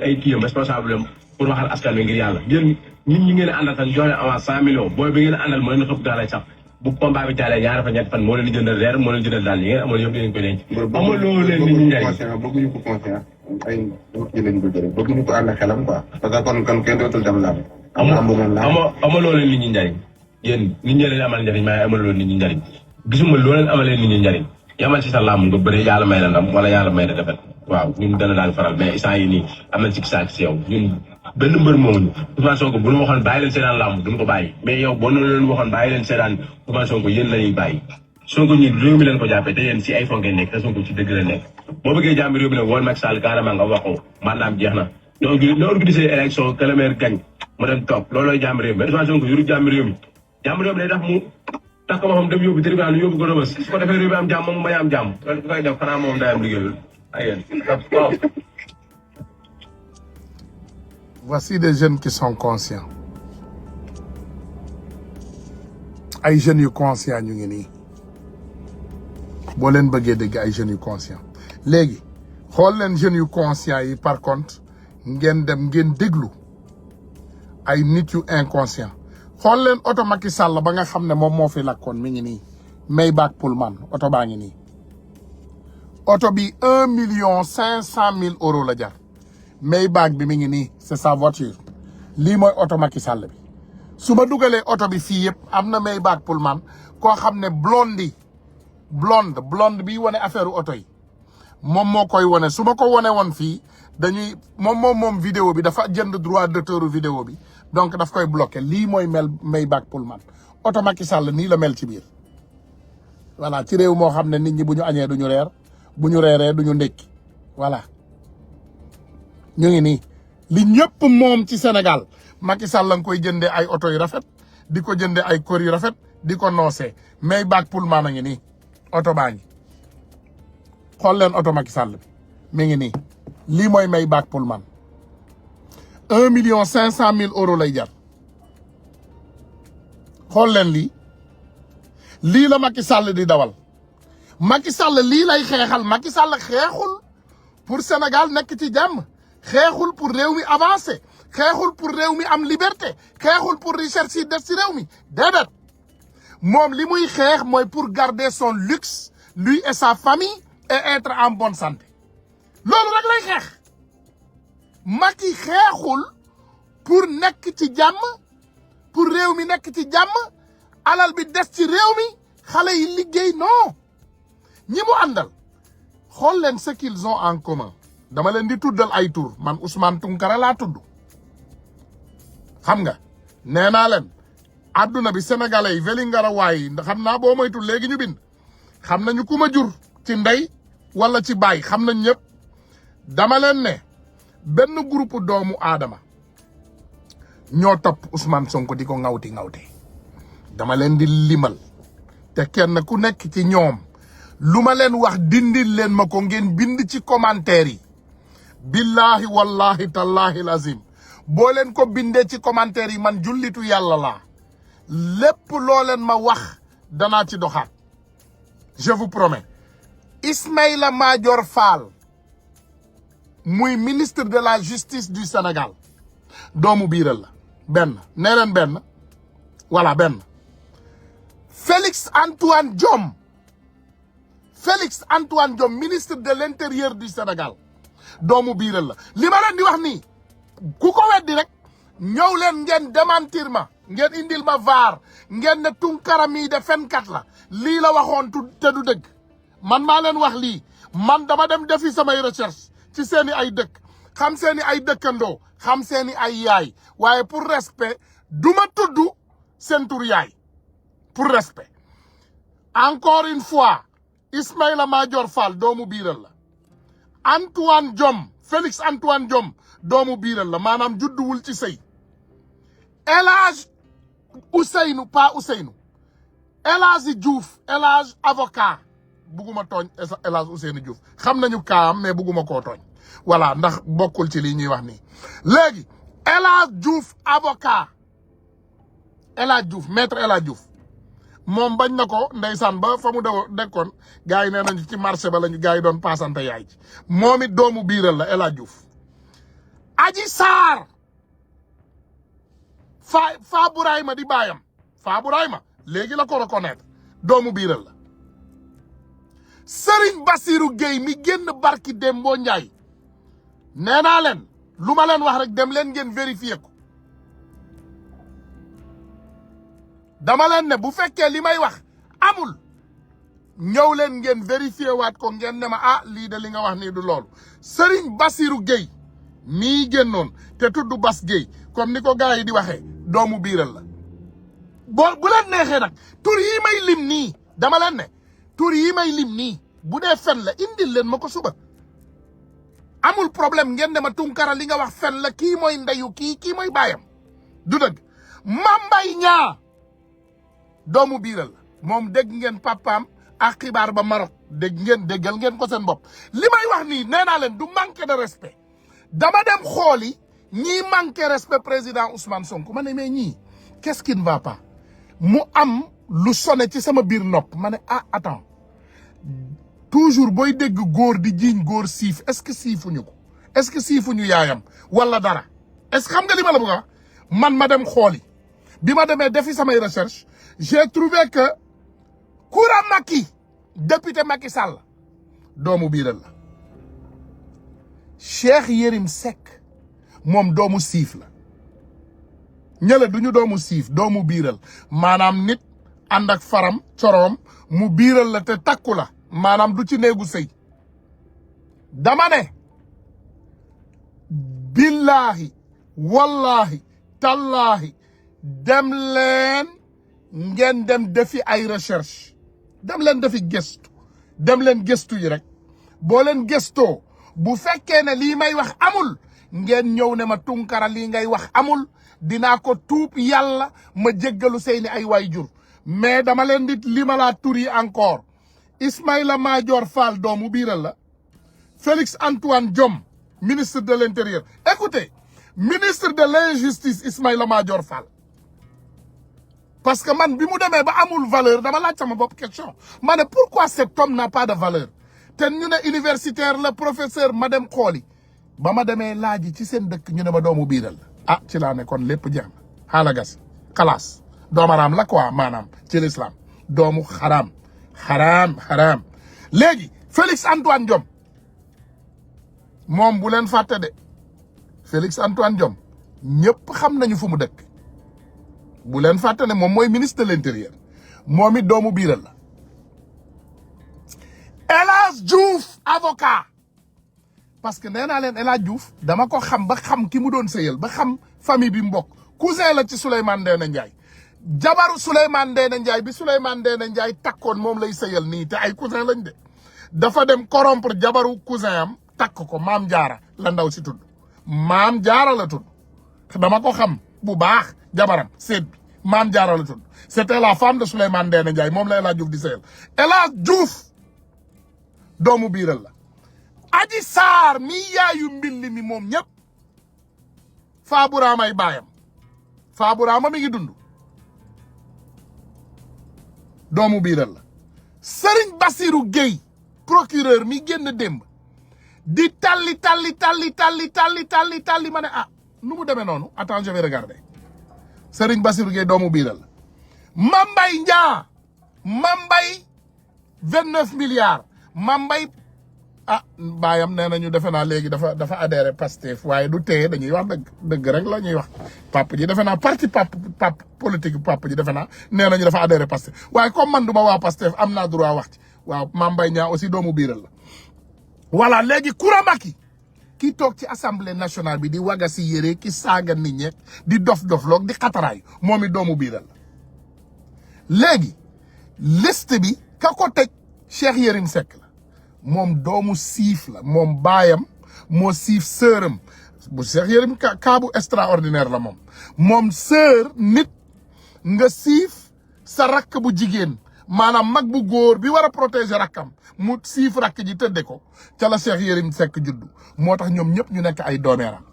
ay kiyam responsable am pour waxal askan wi ngir yàlla yéen nit ñi ngeen àndal sax joxe avance 100 millions booy bi ngeen àndal moo leen xëpp daal sax bu combat bi taalee ñaari fan ñetti fan moo leen di jëndal reer moo leen jëndal daal yi ngeen amoon yëpp dinañ ko denc amaloo leen nit ñi njariñ bëgguñu ko conscient ay ñi lañ bëgg rek bëgguñu ko ànd xelam quoi parce que kon kenn dootul dem laam amaloo leen nit ñi njariñ yéen nit ñi leen amal njariñ maaye amaloo leen nit ñi njariñ gisuma loo leen amalee nit ñi njariñ yamal ci sa làmb nga bëre yàlla may la ndam wala yàlla may la defet waaw ñun dana daan faral mais instant yi nii am nañ ci saak si yow ñun benn mbër moomuñu Ousmane Sonko bu ñu waxoon bàyyi leen seetaan làmb duñ ko bàyyi mais yow boo noonu leen waxoon bàyyi leen seetaan Ousmane Sonko yéen la ñuy bàyyi Sonko ñi réew mi leen ko jàppee te yéen si ay fonke nekk te Sonko ci dëgg la nekk boo bëggee jàmbi réew mi nag woon Macky Sall carrément nga waxoo maanaam jeex na na organiser élection que le maire gagne mu dem toog loolooy jàmbi réew mi mais Ousmane Sonko yuru jàmbi réew mi jàmbi réew mi day tax mu tax ko waxam dem yóbbu tribunal yóbbu ko rëbës su ko defee réew mi am jàmm moom bañ am jàmm loolu ku koy def xanaa moom day am liggéeyul ay yéen voici des jeunes qui sont conscients ay jeunes yu conscients ñu ngi nii boo leen bëggee dégg ay jeunes yu conscients léegi xool leen jeunes yu conscients yi par contre ngeen dem ngeen déglu ay nit yu inconscient xool leen oto Macky Sall ba nga xam ne moom moo fi lakkoon mi ngi nii Maybach Pullman oto baa ngi nii oto bi 1,5 million € la jar Maybach bi mi ngi nii c'est sa voiture lii mooy oto Macky Sall bi su ma dugalee oto bi fii yëpp am na Maybach Pullman koo xam ne blonde bi wane affaire oto yi moom moo koy wane su ma ko wane woon fii dañuy moom vidéo bi dafa jënd droit d'auteur vidéo bi donc daf koy bloqué lii mooy Maybach Pullman oto Macky Sall nii la mel ci biir voilà ci réew moo xam ne nit ñi bu ñu añee du ñu reer bu ñu reeree du ñu ndékki voilà ñu ngi nii li ñëpp moom ci Sénégal Macky Sall la nga koy jëndee ay oto yu rafet di ko jëndee ay kër yu rafet di ko noosee Maybach Pullman a ngi nii oto baa ngi xool leen oto Macky Sall bi mi ngi nii lii mooy Maybach Pullman 1,5 million € lay jar xool leen lii la Macky Sall di dawal Macky Sall lii lay xeexal Macky Sall xeexul pour Sénégal nekk ci jàmm xeexul pour réew mi avancer xeexul pour réew mi am liberté xeexul pour recherche yi des ci réew mi déedéet moom li muy xeex mooy pour garder son luxe lui et sa famille et être en bonne santé loolu rek lay xeex Macky xeexul pour nekk ci jàmm pour réew mi nekk ci jàmm alal bi des ci réew mi xale yi liggéey non ñi mu àndal xool leen ce qu'ils ont en commun dama leen di tuddal ay tur man Ousmane Tounkara laa tudd xam nga nee naa leen àdduna bi sénégalais yi Vélingara waay xam naa boo moytul léegi ñu bind xam nañu ku ma jur ci ndey wala ci baay xam nañ ñëpp dama leen ne benn groupe doomu aadama ñoo topp Ousmane Sonko di ko ŋawti dama leen di limal te kenn ku nekk ci ñoom lu ma leen wax dindil leen ma ko ngeen bind ci commentaire yi billahi wallahi tallahi lazim boo leen ko bindee ci commentaire yi man jullitu yàlla laa lépp loo leen ma wax danaa ci doxaat je vous promets Ismaïla Madior Fall muy ministre de la justice du Sénégal doomu biiral la benn nee leen benn voilà benn Félix Antoine Diome ministre de l'intérieur du Sénégal doomu biiral la li ma leen di wax nii ku ko weddi rek ñëw leen ngeen démentir ma ngeen indil ma vaar ngeen ne Tunkara mii de fenkat la lii la waxoon te du dëgg man maa leen wax lii man dama dem defi samay recherche ci seeni ay dëkk xam seeni ay dëkkandoo xam seeni ay yaay waaye pour respect duma tudd seen tur yaay pour respect encore une fois Ismaïla Madior Fall doomu biiral la Antoine Diome Félix Antoine Diome doomu biiral la maanaam judduwul ci sëy El Hadj Ousseynou pas Ousseynou El Hadji Diouf El Hadj avocat bugguma tooñ El Hadj Ousseynou Diouf xam nañu kaam mais bugguma koo tooñ voilà ndax bokkul ci lii ñuy wax nii léegi El Hadj Diouf avocat El Hadj Diouf maître El Hadj Diouf moom bañ na ko ndeysaan ba fa mu dekkoon gars yi nee nañu ci marché ba lañu gars yi doon paasante yaay ci moom it doomu biiral la El Hadj Diouf Adji Sarr Fa Burayma di baayam Fa Burayma léegi la ko reconnaître doomu biiral la Serigne Bassirou Gueye mi génn barki Dembo Ndiaye nee naa leen lu ma leen wax rek dem leen ngeen vérifier ko dama leen ne bu fekkee li may wax amul ñëw leen ngeen vérifier waat ko ngeen ne ma lii de li nga wax nii du loolu Serigne Bassirou Gueye mii génnoon te tudd Bass Gueye comme ni ko gars yi di waxee doomu biiral la bu leen neexee nag tur yi may lim nii dama leen ne tur yi may lim nii bu dee fen la indil leen ma ko suba amul problème ngeen ne ma Tunkara li nga wax fen la kii mooy ndeyu kii mooy baayam du dëgg Mame Mbaye Niang doomu biiral la moom dégg ngeen papaam ak xibaar ba Maroc déggal ngeen ko seen bopp li may wax nii nee naa leen du manque de respect dama dem xooli ñii manque respect président Ousmane Sonko ma ne mais ñii qu'est-ce qui ne va pas mu am lu sonné ci sama biir nopp ma ne attends toujours booy dégg góor di jiiñ góor siif est-ce que siifuñu ko est-ce que siifuñu yaayam wala dara est-ce que xam nga li ma la bëgg a wax man ma dem xooli bi ma demee defi samay recherche j'ai trouvé que Koura Macky député Macky Sall doomu biiral la Cheikh Yérim Seck moom doomu siif la ñële duñu doomu siif doomu biiral maanaam nit ànd ak faram coroom mu biiral la te takku la maanaam du ci néegu sëy dama ne billahi wallahi tallahi dem leen ngeen dem defi ay recherche dem leen defi gëstu dem leen gëstu yi rek boo leen gëstoo bu fekkee ne lii may wax amul ngeen ñëw ne ma Tunkara lii ngay wax amul dinaa ko tuub yàlla ma jéggalu seeni ay waayjur mais dama leen di limalaa tur yi encore Ismaïla Madior Fall doomu biiral la Félix Antoine Diome ministre de l'intérieur écoutez ministre de l'injustice Ismaïla Madior Fall parce que man bi mu demee ba amul valeur dama laaj sama bopp question ma ne pourquoi cet homme n'a pas de valeur te ñu ne universitaire la professeur ma dem xooli ba ma demee laaji ci seen dëkk ñu ne ma doomu biiral la ci laa ne kon lépp jeex na xaalagas xalaas doomaraam la quoi maanaam ci l'islam doomu xaraam léegi Félix Antoine Diome moom bu leen fàtte de Félix Antoine Diome ñëpp xam nañu fu mu dëkk bu leen fàtte ne moom mooy ministre de l'intérieur moom it doomu biiral la El Hadj Diouf avocat parce que nee naa leen El Hadj Diouf dama ko xam ba xam ki mu doon sëyal ba xam famille bi mbokk cousin la ci Souleymane Ndéné Ndiaye jabaru Souleymane Ndéné Ndiaye bi Souleymane Ndéné Ndiaye takkoon moom lay sëyal nii te ay cousin lañ de dafa dem corrompre jabaru cousin am takk ko Maam Jaara la ndaw si tudd Maam Jaara la tudd dama ko xam bu baax jabaram seet bi Maam Jaara la tudd c'était la femme de Souleymane Ndéné Ndiaye moom la El Hadj Diouf di sëyal El Hadj Diouf doomu biiral la Adji Sarr mi yaayu mbilli mi moom ñëpp Faburaama ay baayam Faburaama mi ngi dund doomu biiral la Serigne Bassirou Gueye procureur mi génn démb di talli ma ne ah nu mu demee noonu attends je vais regarder Serigne Bassirou Gueye doomu biiral la Mambay Ndiaa Mambay 29 milliards Mambay ah baayam nee nañu defe naa léegi dafa adhéré Pastef waaye du téye dañuy wax dëgg rek la ñuy wax papa ji defe naa parti pap politique papa ji defe naa nee nañu dafa adhéré Pastef waaye comme man du ma waa Pastef am naa droit wax ci waaw Mambay Niang aussi doomu biiral la voilà léegi Kouramaki kii toog ci assemblée nationale bi di waga si yére ki saaga nit ñeek di dof-dofloog di xataraayu moom i doomu biiral la léegi liste bi ka ko teg Cheikh Yérim Seck la moom doomu siif la moom baayam moo siif sëram bu Cheikh Yérim cas bu extraordinaire la moom sër nit nga siif sa rakk bu jigéen maanaam mag bu góor bi war a protéger rakkam mu siif rakk ji tëdde ko ca la Cheikh Yérim Seck juddu moo tax ñoom ñëpp ñu nekk ay doomeeram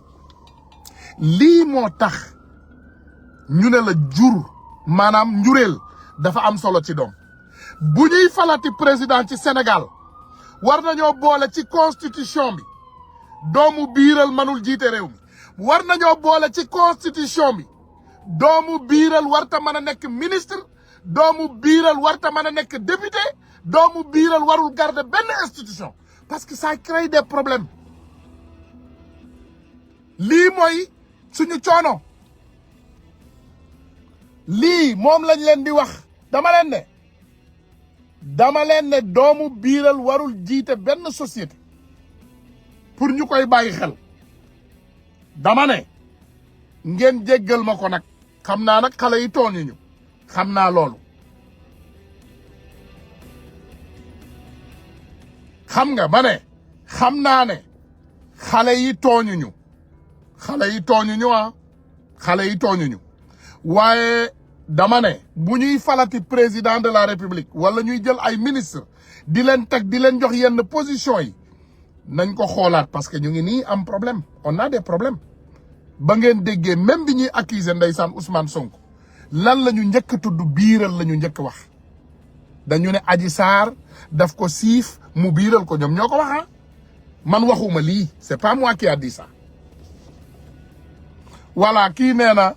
lii moo tax ñu ne la jur maanaam njureel dafa am solo ci doom bu ñuy falati président ci Sénégal war nañoo boole ci constitution bi doomu biiral manul jiite réew mi war nañoo boole ci constitution bi doomu biiral warta mën a nekk ministre doomu biiral warta mën a nekk député doomu biiral warul garder benn institution parce que ça crée des problèmes lii mooy suñu coono lii moom lañ leen di wax dama leen ne doomu biiral warul jiite benn société pour ñu koy bàyyi xel dama ne ngeen jéggal ma ko nag xam naa nag xale yi tooñuñu xam naa loolu xam nga ma ne xam naa ne xale yi tooñuñu xale yi tooñuñu waaye dama ne bu ñuy falati président de la république wala ñuy jël ay ministre di leen teg di leen jox yenn position yi nañ ko xoolaat parce que ñu ngi nii am problème on a des problèmes ba ngeen déggee même bi ñuy accuser ndeysaan Ousmane Sonko lan la ñu njëkk tudd biiral la ñu njëkk wax dañu ne Adji Sarr daf ko siif mu biiral ko ñoom ñoo ko wax man waxuma lii c'est pas moi qui a dit ça voilà kii nee na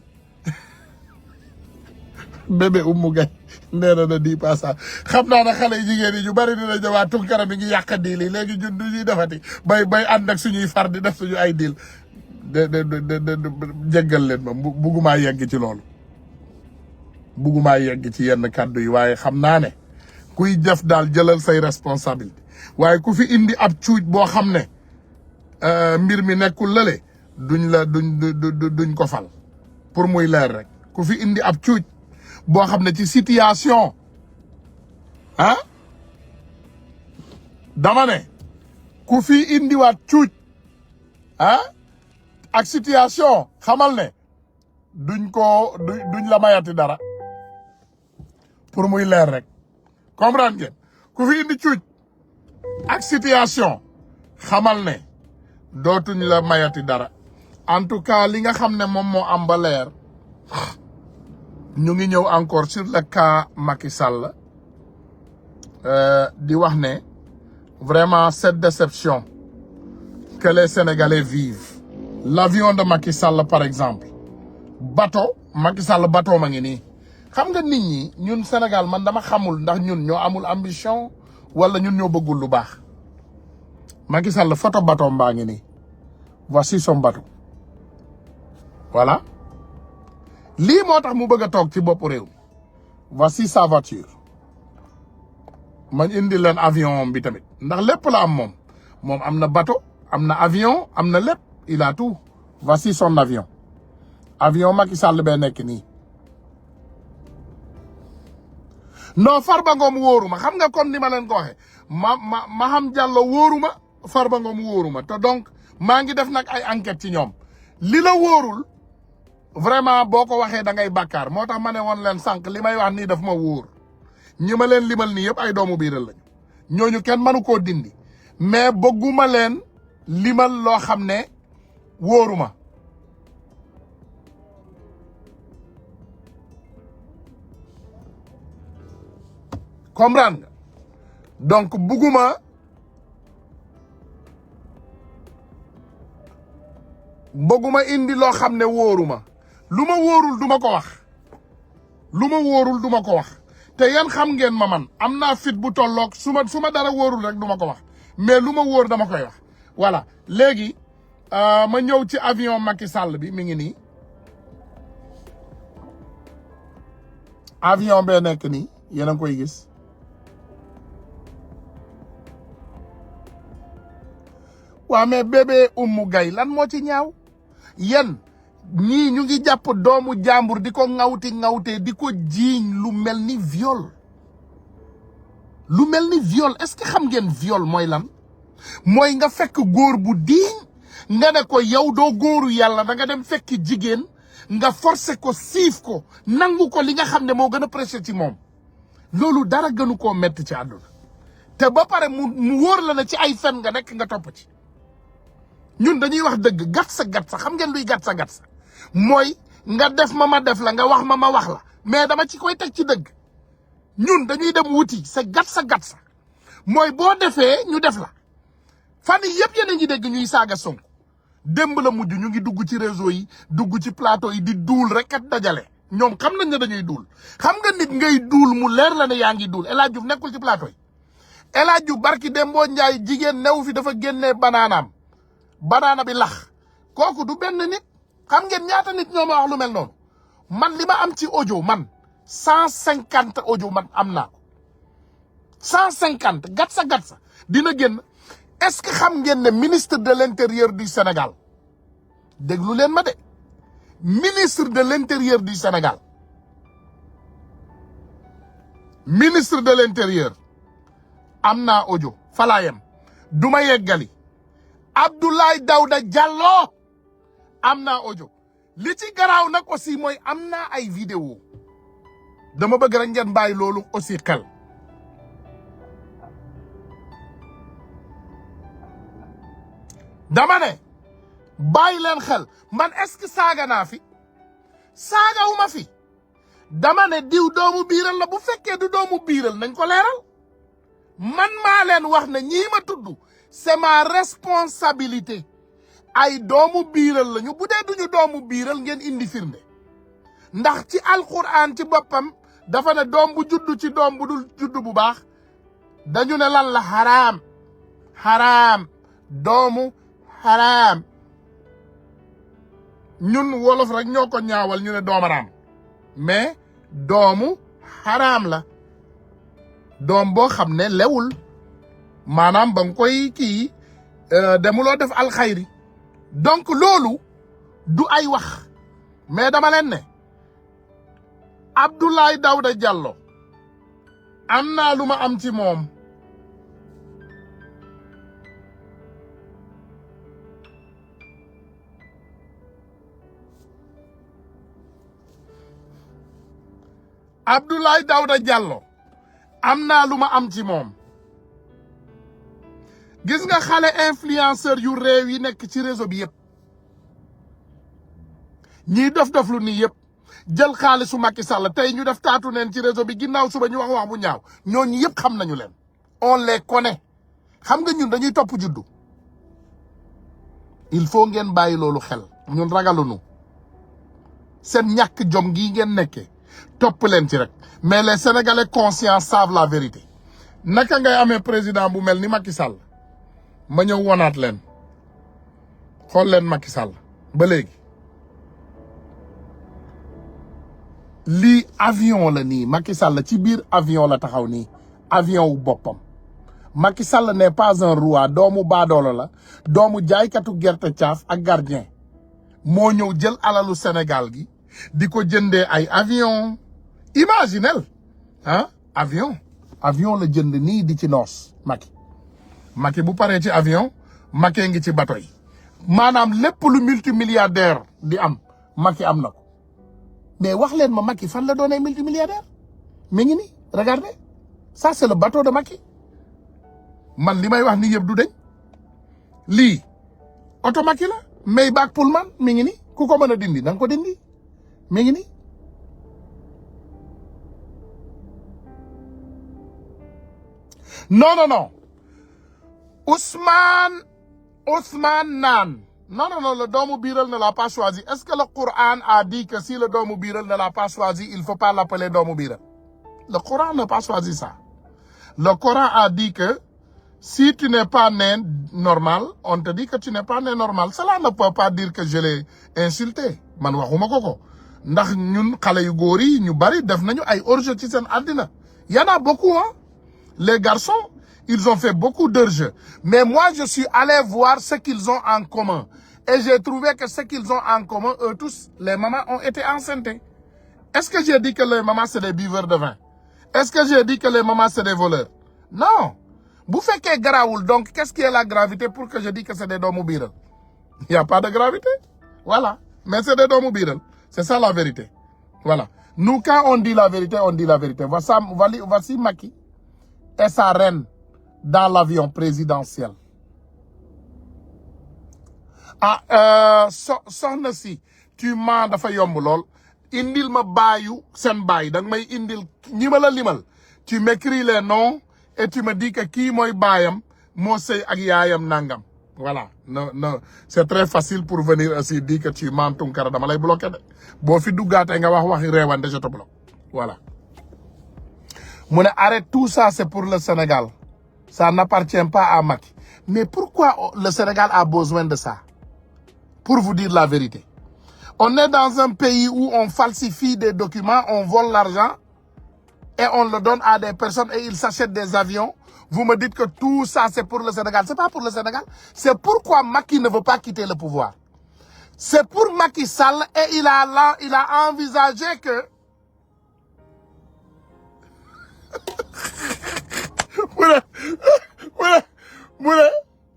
bébé Oumou Gaye nee na di pas ça xam naa ne xale jigéen yi ñu bari dina jawaa Tunkara mi ngi yàq diil yi léegi ñun du ñuy defati bay ànd ak suñuy far di def suñu ay diil de jéggal leen ma buggumaa yegg ci loolu buggumaa yegg ci yenn kàddu yi waaye xam naa ne kuy def daal jëlal say responsabilité waaye ku fi indi ab cuuj boo xam ne mbir mi nekkul lële duñ ko fal pour muy leer rek ku fi indi ab cuuj boo xam ne ci situation dama ne ku fi indiwaat cuuj ak situation xamal ne duñ la mayati dara pour muy leer rek comprendre ngeen ku fi indi cuuj ak situation xamal ne dootuñ la mayati dara en tout cas li nga xam ne moom moo am ba leer ñu ngi ñëw encore sur le cas Macky Sall di wax ne vraiment cette déception que les Sénégalais vivent l'avion de Macky Sall par exemple bateau Macky Sall bateau ma ngi nii xam nga nit ñi ñun Sénégal man dama xamul ndax ñun ñoo amul ambition wala ñun ñoo bëggul lu baax Macky Sall photo bateau mbaa ngi nii voici son bateau voilà lii moo tax mu bëgg a toog ci bopp réew voici sa voiture man indi leen avion bi tamit ndax lépp la am moom am na bateau am na avion am na lépp il a tout voici son avion avion Macky Sall bee nekk nii non Farba Ngom wóoruma xam nga comme ni ma leen ko waxee Maham Diallo wóoruma Farba Ngom wóoruma te donc maa ngi def nag ay enquête ci ñoom li la wóorul vraiment boo ko waxee da ngay bàkkaar moo tax ma ne woon leen sànq li may wax nii daf ma wóor ñi ma leen limal nii yëpp ay doomu biiral lañu ñooñu kenn mënu koo dindi mais bëgguma leen limal loo xam ne wóoruma comprendre nga donc bëgguma indi loo xam ne wóoruma lu ma wóorul duma ko wax lu ma wóorul duma ko wax te yéen xam ngeen ma man am naa fit bu tolloog su ma dara wóorul rek duma ko wax mais lu ma wóor dama koy wax voilà léegi ma ñëw ci avion Macky Sall bi mi ngi nii avion bee nekk nii yéen a ngi koy gis waa mais bébé Oumou Gaye lan moo ci ñaaw yéen ñii ñu ngi jàpp doomu jàmbur di ko ŋawtee di ko jiiñ lu mel ni viol est-ce que xam ngeen viol mooy lan mooy nga fekk góor bu diiñ nga ne ko yow doo góoru yàlla da nga dem fekk jigéen nga forcer ko siif ko nangu ko li nga xam ne moo gën a précieux ci moom loolu dara gënu koo metti ci àdduna te ba pare mu wóor la ne ci ay fen nga nekk nga topp ci ñun dañuy wax dëgg gat sa xam ngeen luy gat sa mooy nga def ma def la nga wax ma wax la mais dama ci koy teg ci dëgg ñun dañuy dem wuti sa gat sa mooy boo defee ñu def la fan yii yëpp yéen a ngi dégg ñuy saaga Sonko démb la mujj ñu ngi dugg ci réseau yi dugg ci plateau yi di duul rek kat dajale ñoom xam nañ ne dañuy duul xam nga nit ngay duul mu leer la ne yaa ngi duul El Hadj Diouf nekkul ci plateau yi El Hadj Diouf barki Dembo Ndiaye jigéen new fi dafa génnee banaana bi lax kooku du benn nit xam ngeen ñaata nit ñoo ma wax lu mel noonu man li ma am ci audio man 150 audio man am naa ko 150 gat sa dina génn est-ce que xam ngeen ne ministre de l'intérieur du Sénégal déglu leen ma de ministre de l'intérieur du Sénégal ministre de l'intérieur am naa audio falaayam du ma yeggali Abdoulaye Daouda Diallo am naa audio li ci garaaw nag aussi mooy am naa ay vidéo dama bëgg rek ngeen bàyyi loolu aussi xel dama ne bàyyi leen xel man est-ce que saaga naa fi saagawuma fi dama ne diw doomu biiral la bu fekkee du doomu biiral nañ ko leeral man maa leen wax ne ñii ma tudd c'est ma responsabilité ay doomu biiral lañu bu dee duñu doomu biiral ngeen indi firnde ndax ci alquran ci boppam dafa ne doom bu juddu ci doom bu dul juddu bu baax dañu ne lan la xaraam doomu xaraam ñun wolof rek ñoo ko ñaawal ñu ne doomaraam mais doomu xaraam la doom boo xam ne lewul maanaam ba nga koy kii demuloo def alxayri donc loolu du ay wax mais dama leen ne Abdoulaye Daouda Diallo am naa lu ma am ci moom Abdoulaye Daouda Diallo am naa lu ma am ci moom gis nga xale influenceur yu réew yi nekk ci réseau bi yëpp ñiy dof lu nii yëpp jël xaalisu Macky Sall tey ñu def taatu neen ci réseau bi ginnaaw suba ñu wax bu ñaaw ñooñu yëpp xam nañu leen on les connaît xam nga ñun dañuy topp juddu il faut ngeen bàyyi loolu xel ñun ragalunu seen ñàkk jom gii ngeen nekkee topp leen ci rek mais les Sénégalais conscients savent la vérité naka ngay amee président bu mel ni Macky Sall ma ñëw wonaat leen xool leen Macky Sall ba léegi lii avion la nii Macky Sall ci biir avion la taxaw nii avion wu boppam Macky Sall n'est pas un roi doomu baadoolo la doomu jaaykatu gerte caaf ak gardien moo ñëw jël alalu Sénégal gi di ko jëndee ay avion imaginel avion la jënd nii di ci noos Macky bu paree ci avion Macky ngi ci bateau yi maanaam lépp lu multimilliardaire di am Macky am na ko mais wax leen ma Macky fan la doonee multimilliardaire mi ngi ni regardez ça c'est le bateau de Macky man li may wax ni yëpp du deñ lii oto Macky la Maybach Pullman mi ngi ni ku ko mën a dindi na nga ko dindi mi ngi ni non Ousmane Naan non le doomu biiral ne l'a pas choisi est-ce que le Coran a dit que si le doomu biiral ne l'a pas choisi il faut pas l'appeler doomu biiral le Coran n'a pas choisi ça le Coran a dit que si tu n'es pas né normal on te dit que tu n'es pas né normal cela ne peut pas dire que je l'ai insulté man waxuma ko ndax ñun xale yu góor yi ñu bari def nañu ay orge ci seen àddina y en a beaucoup les garçons ils ont fait beaucoup d'orge mais moi je suis allé voir ce qu'ils ont en commun et j'ai trouvé que ce qu'ils ont en commun eux tous les mamans ont été enceintes. Est-ce que j'ai dit que les mamans c'est des buveurs de vin? Est-ce que j'ai dit que les mamans c'est des voleurs? Non. Bu fekkee garaawul donc qu'est-ce qui est la gravité pour que je dise que c'est des doomu biiral? Il n'y a pas de gravité. Voilà. Mais c'est des doomu biiral. C'est ça la vérité. Voilà. Nous, quand on dit la vérité, on dit la vérité. Voici Macky et sa reine dans l'avion présidentiel. Soxna si tu mens dafa yomb lool indil ma baayu seen baay danga may indil ñi ma la limal tu m'écris les noms et tu me dis que kii mooy baayam moo sëy ak yaayam nangam voilà non c'est très facile pour venir aussi dire que tu mens Tounkara dama lay bloqué de boo fi duggaatee nga waxi reewande je te bloque voilà mu ne arrête tout ça c'est pour le Sénégal ça n'appartient pas à Macky mais pourquoi le Sénégal a besoin de ça? Pour vous dire la vérité. On est dans un pays où on falsifie des documents, on vole l'argent et on le donne à des personnes et ils s'achètent des avions. Vous me dites que tout ça c'est pour le Sénégal. C'est pas pour le Sénégal. C'est pourquoi Macky ne veut pas quitter le pouvoir. C'est pour Macky Sall et il a envisagé que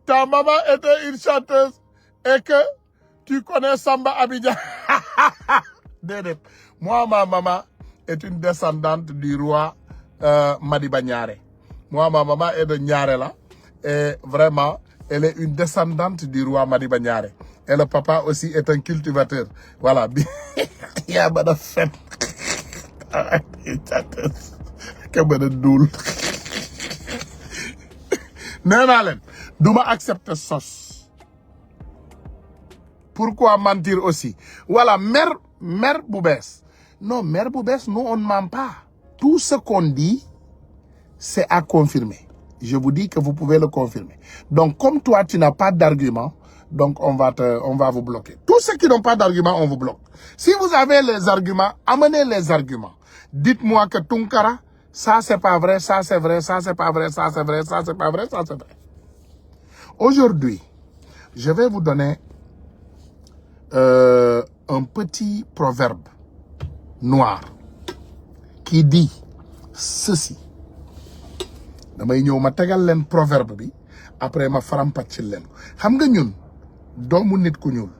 ta maman était une chanteuse et que tu connais Samba Abidjan. Dédé. Moi, ma maman est une descendante du roi Madiba Niaré. Moi, ma maman est de Niaré là. Et vraiment, elle est une descendante du roi Madiba Niaré. Et le papa aussi est un cultivateur. Voilà. Il y a pas de fête. Que doule. Nénalen, douma accepter sauce. Pourquoi mentir aussi? Voilà, mère Boubès. Non, mère Boubès, nous, on ne ment pas. Tout ce qu'on dit, c'est à confirmer. Je vous dis que vous pouvez le confirmer. Donc, comme toi, tu n'as pas d'argument, donc on va vous bloquer. Tous ceux qui n'ont pas d'argument, on vous bloque. Si vous avez les arguments, amenez les arguments. Dites-moi que Tounkara, ça c'est pas vrai, ça c'est vrai, ça c'est pas vrai, ça c'est vrai, ça c'est pas vrai, ça c'est vrai. Aujourd'hui, je vais vous donner un petit proverbe noir qui dit ceci. damay ñëw ma tegal leen proverbe bi après ma faram-pàcceel leen xam nga ñun doomu nit ku ñuul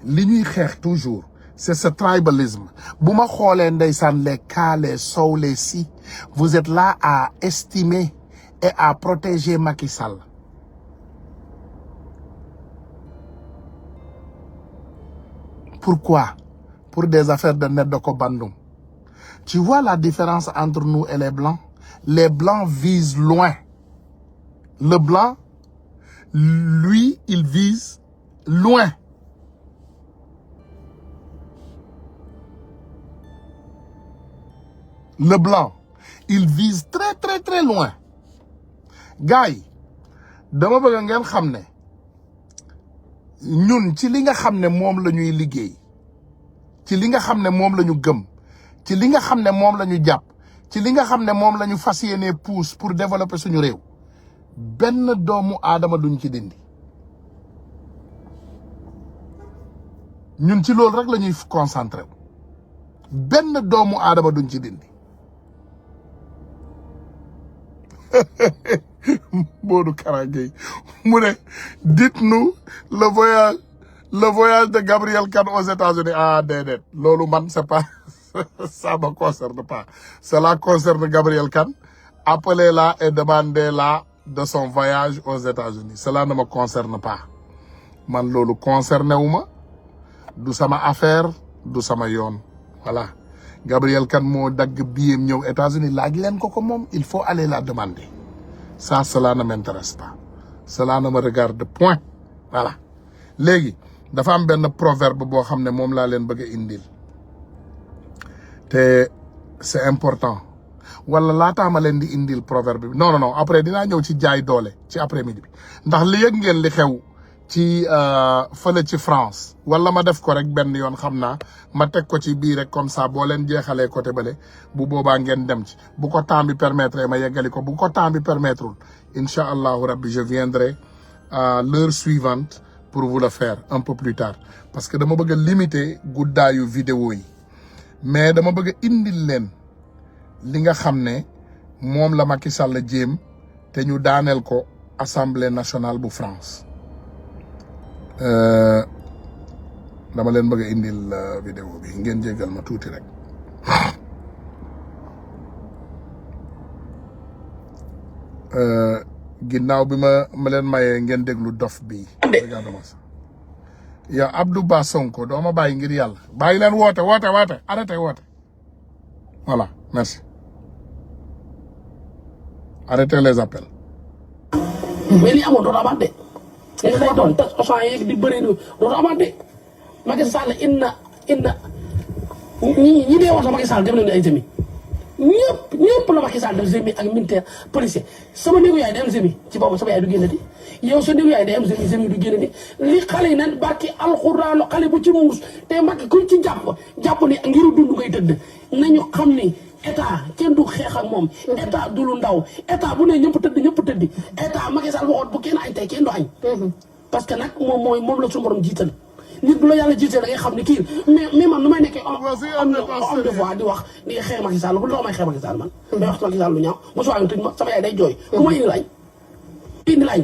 li ñuy xeex toujours c'est ce tribalisme bu ma xoolee ndeysaan les cas les sow les si vous êtes là à estimer et à protéger Macky Sall. Pourquoi? Pour des affaires de net de Kobandum. Tu vois la différence entre nous et les Blancs? Les Blancs visent loin. Le Blanc, lui, il vise loin. Le Blanc, il vise très, très, très loin. Gars yi, dama bëgg ngeen xam ne ñun ci li nga xam ne moom la ñuy liggéey ci li nga xam ne moom la ñu gëm ci li nga xam ne moom la ñu jàpp ci li nga xam ne moom la ñu fas yéenee pousse pour développer suñu réew benn doomu aadama duñ ci dindi ñun ci loolu rek la ñuy concentré wu benn doomu aadama duñ ci dindi Modou Kara Gueye mu ne dites-nous le voyage de Gabriel Kane aux États-Unis ah déedéet loolu man c'est pas ça me concerne pas cela concerne Gabriel Kane appelez-la et demandez-la de son voyage aux États-Unis cela ne me concerne pas man loolu concerné wu ma du sama affaire du sama yoon voilà Gabriel Kane moo dagg billet ñëw États-Unis laaj leen ko moom il faut aller la demander ça cela ne m'intéresse pas cela ne me regarde point voilà léegi dafa am benn proverbe boo xam ne moom laa leen bëgg a indil te c'est important wala laataa ma leen di indil proverbe bi non après dinaa ñëw ci jaay doole ci après-midi bi ndax li yëg ngeen li xew ci fële ci France wala ma def ko rek benn yoon xam naa ma teg ko ci bii rek comme ça boo leen jeexalee côté bële bu boobaa ngeen dem ci bu ko temps bi permettre ma yeggali ko bu ko temps bi permettre incha allahu rabbi je viendrai l'heure suivante pour vous le faire un peu plus tard parce que dama bëgg a limiter guddaayu vidéo yi mais dama bëgg a indil leen li nga xam ne moom la Macky Sall jéem te ñu daaneel ko Assemblée nationale bu France dama leen bëgg a indil vidéo bi ngeen jéggal ma tuuti rek ginnaaw bi ma leen mayee ngeen déglu dof bi regardez-moi ça yow Abdou Ba Sonko doo ma bàyyi ngir yàlla bàyyi leen woote arrêtez woote voilà merci arrêtez les appels mais li amoon doon amaat de li lay doon tas osan yeeg di bëri doon amaat de Macky Sall inna ñi dee woon sax Macky Sall def nañu ay semis ñëpp la Macky Sall def semis ak militaire policier sama néegu yaay day am semis ci boobu sama yaay du génnati yow sa néegu yaay day am semis du génnati li xale yi naan barki alxuraan xale bu ci muus te Macky ku ci jàpp ni ngiru dund ngay tëdd nañu xam ni état kenn du xeex ak moom état du lu ndaw état bu ne ñëpp tëddi état Macky Sall waxoon bu kenn añ tey kenn du añ parce que nag moom la suñu borom jiital nit bu la yàlla jiitee da ngay xam ne kii mais man nu may nekkee homme de voix di wax di xeex Macky Sall bu loo may xeex Macky Sall man may wax Macky Sall lu ñaaw bu soobee tëj ma sama yaay day jooy ku ma indi lañ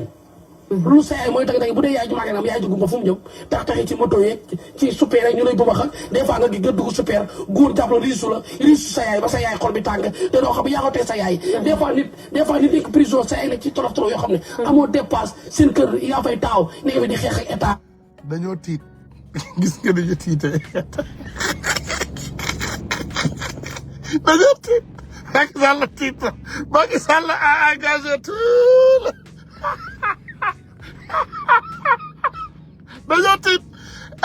lu sa yaay mooy tag bu dee yaay ju màggee nag yaay ju gumba fu mu jëm taxi ci moto yeeg ci super rek ñu lay bëma xak des fois nga gi gëdd ko super góor jàpp la riisu sa yaay ba sa yaay xol bi tàng te doo xam yaa ko tee sa yaay des fois nit nekk prison sa yaay nekk ci torof yoo xam ne amoo dépasse seen kër yaa fay taaw nekk fi di xeex ak état dañoo tiit gis nga dañu tiitee dañoo tiit Macky Sall tiit Macky Sall a engagé tout dañoo tiit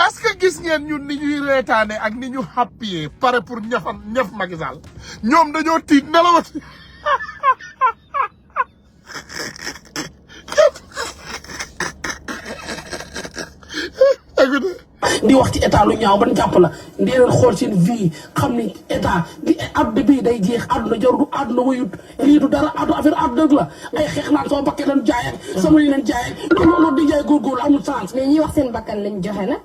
est-ce que gis ngeen ñun ni ñuy reetaane ak ni ñu happy pare pour ñëf Macky Sall ñoom dañoo tiit nelawati di wax ci état lu ñaaw ban jàpp la di leen xool seen vie xam ni état di àdduna bii day jeex àdduna jarul àdduna wayut lii du dara affaire àdduna la ay xeex naan sama bakkan leen jaay ak sama yi leen jaay ak loolu di jaay góorgóorlu amul sens. mais ñi wax seen bakkan lañ joxe nag.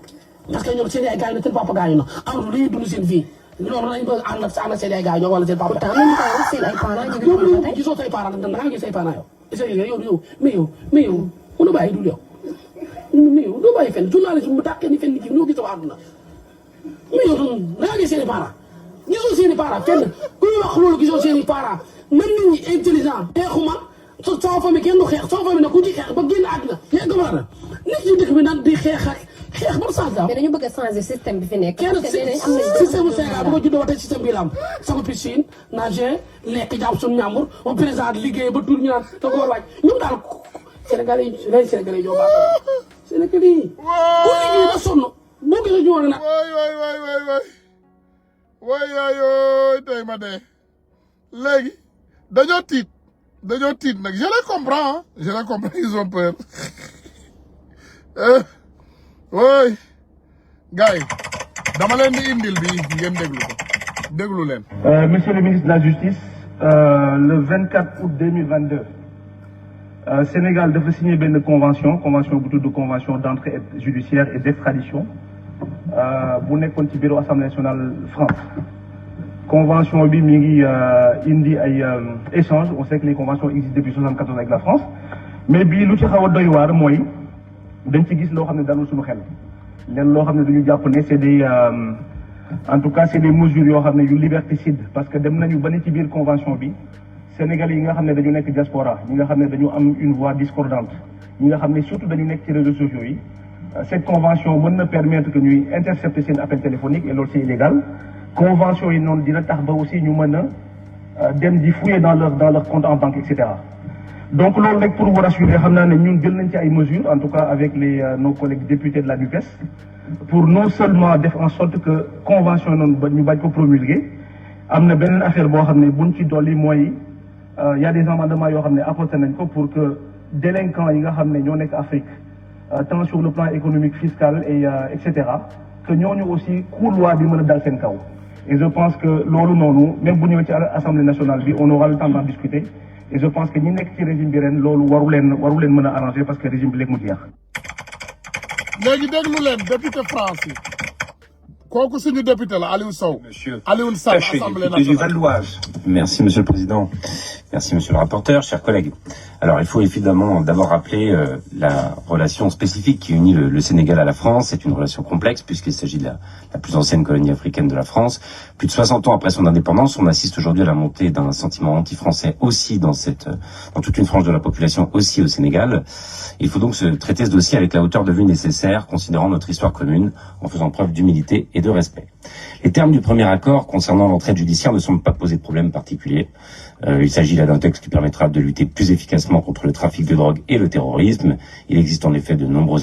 parce que ñoom seen yaay gaañu na seen papa gaañu na amul lu ñuy dund seen vie loolu lañ bëgg ànd ak seen yaay gaañu wala seen papa. pourtant même koy wax seen ay parents ñu ngi yow gisoo say parents da nga gis say parents yow mais yow mënu bàyyi dul yow mais yow doo bàyyi fenn journaliste mu dàqee ni fenn nit ñi noo gis sama àdduna mais yow da nga gis seen i parents gisoo seen i parents fenn ku ñu wax loolu gisoo seen i parents même nit ñi intelligent xeexuma sama famille kenn du xeex sama famille nag ku ci xeex ba génn àdduna yaa ngi ko nit ñi dëkk bi naan di xeex ba change la. mais dañu bëgg a changer système bi fi nekk. kenn système bu Sénégal bu ma juddoo ba tey système bi la am sama piscine nager lekk jàpp suñu ñàmbur ba président liggéey ba tur ñu naan da ko war a wàcc ñoom daal Sénégalais yi ñoo baax Sénégalais yi ku liggéey ba sonn boo gisee ñu war a nag. waay tey ma dee léegi dañoo tiit nag je les comprends ils ont peur oui gars yi dama leen di indil bi ngeen déglu leen. Monsieur le ministre de la Justice, le 24 août 2022 Sénégal dafa signé benn convention bu tudd convention d'entraide judiciaire et d'extradition bu nekkoon ci bureau assemblée nationale France. Convention bi mi ngi indi ay échange on sait que les conventions existent depuis 74 avec la France mais bii lu ci xaw a doy waar mooy dañ ci gis loo xam ne dalul suñu xel leen loo xam ne dañu jàpp ne c'est des en tout cas c'est des mesures yoo xam ne yu liberticide parce que dem nañu ba ni ci biir convention bi Sénégalais yi nga xam ne dañu nekk diaspora ñi nga xam ne dañu am une voix discordante ñi nga xam ne surtout dañu nekk ci réseaux sociaux yi cette convention mën na permettre que ñuy intercepter seen appel téléphonique et loolu c'est illégal convention yi noonu dina tax ba aussi ñu mën a dem di fouiller dans leur compte en banque et cetera donc loolu rek pour vous rassurer xam naa ne ñun jël nañ ci ay mesures en tout cas avec nos collègues députés de la NUPES pour non seulement def en sorte que convention noonu ba ñu bañ ko promulguer am na beneen affaire boo xam ne buñ ci dolli mooy y a des amendements yoo xam ne apporté nañ ko pour que délinquants yi nga xam ne ñoo nekk Afrique tant sur le plan économique fiscal et cetera que ñooñu aussi loi bi mën a dal seen kaw et je pense que loolu noonu même bu ñëwee ci assemblée nationale bi on aura le temps d'en discuter et je pense que ñi nekk ci régime bi ren loolu waru leen mën a arranger parce que régime bi léegi mu jeex. léegi déglu leen député France yi kooku suñu député la Aliou Sow. Aliou Sall assemblée nationale. Merci Monsieur le Président. Merci Monsieur le rapporteur, chers collègues. Alors il faut évidemment d'abord rappeler la relation spécifique qui unit le Sénégal à la France. C'est une relation complexe puisqu'il s'agit de la plus ancienne colonie africaine de la France. Plus de 60 ans après son indépendance, on assiste aujourd'hui à la montée d'un sentiment anti-français aussi dans toute une frange de la population aussi au Sénégal. Il faut donc se traiter ce dossier avec la hauteur de vue nécessaire, considérant notre histoire commune, en faisant preuve d'humilité et de respect. Les termes du premier accord concernant l'entraide judiciaire ne semblent pas poser de problème particulier. Il s'agit là d'un texte qui permettra de lutter plus efficacement contre le trafic de drogue et le terrorisme. Il existe en effet de nombreux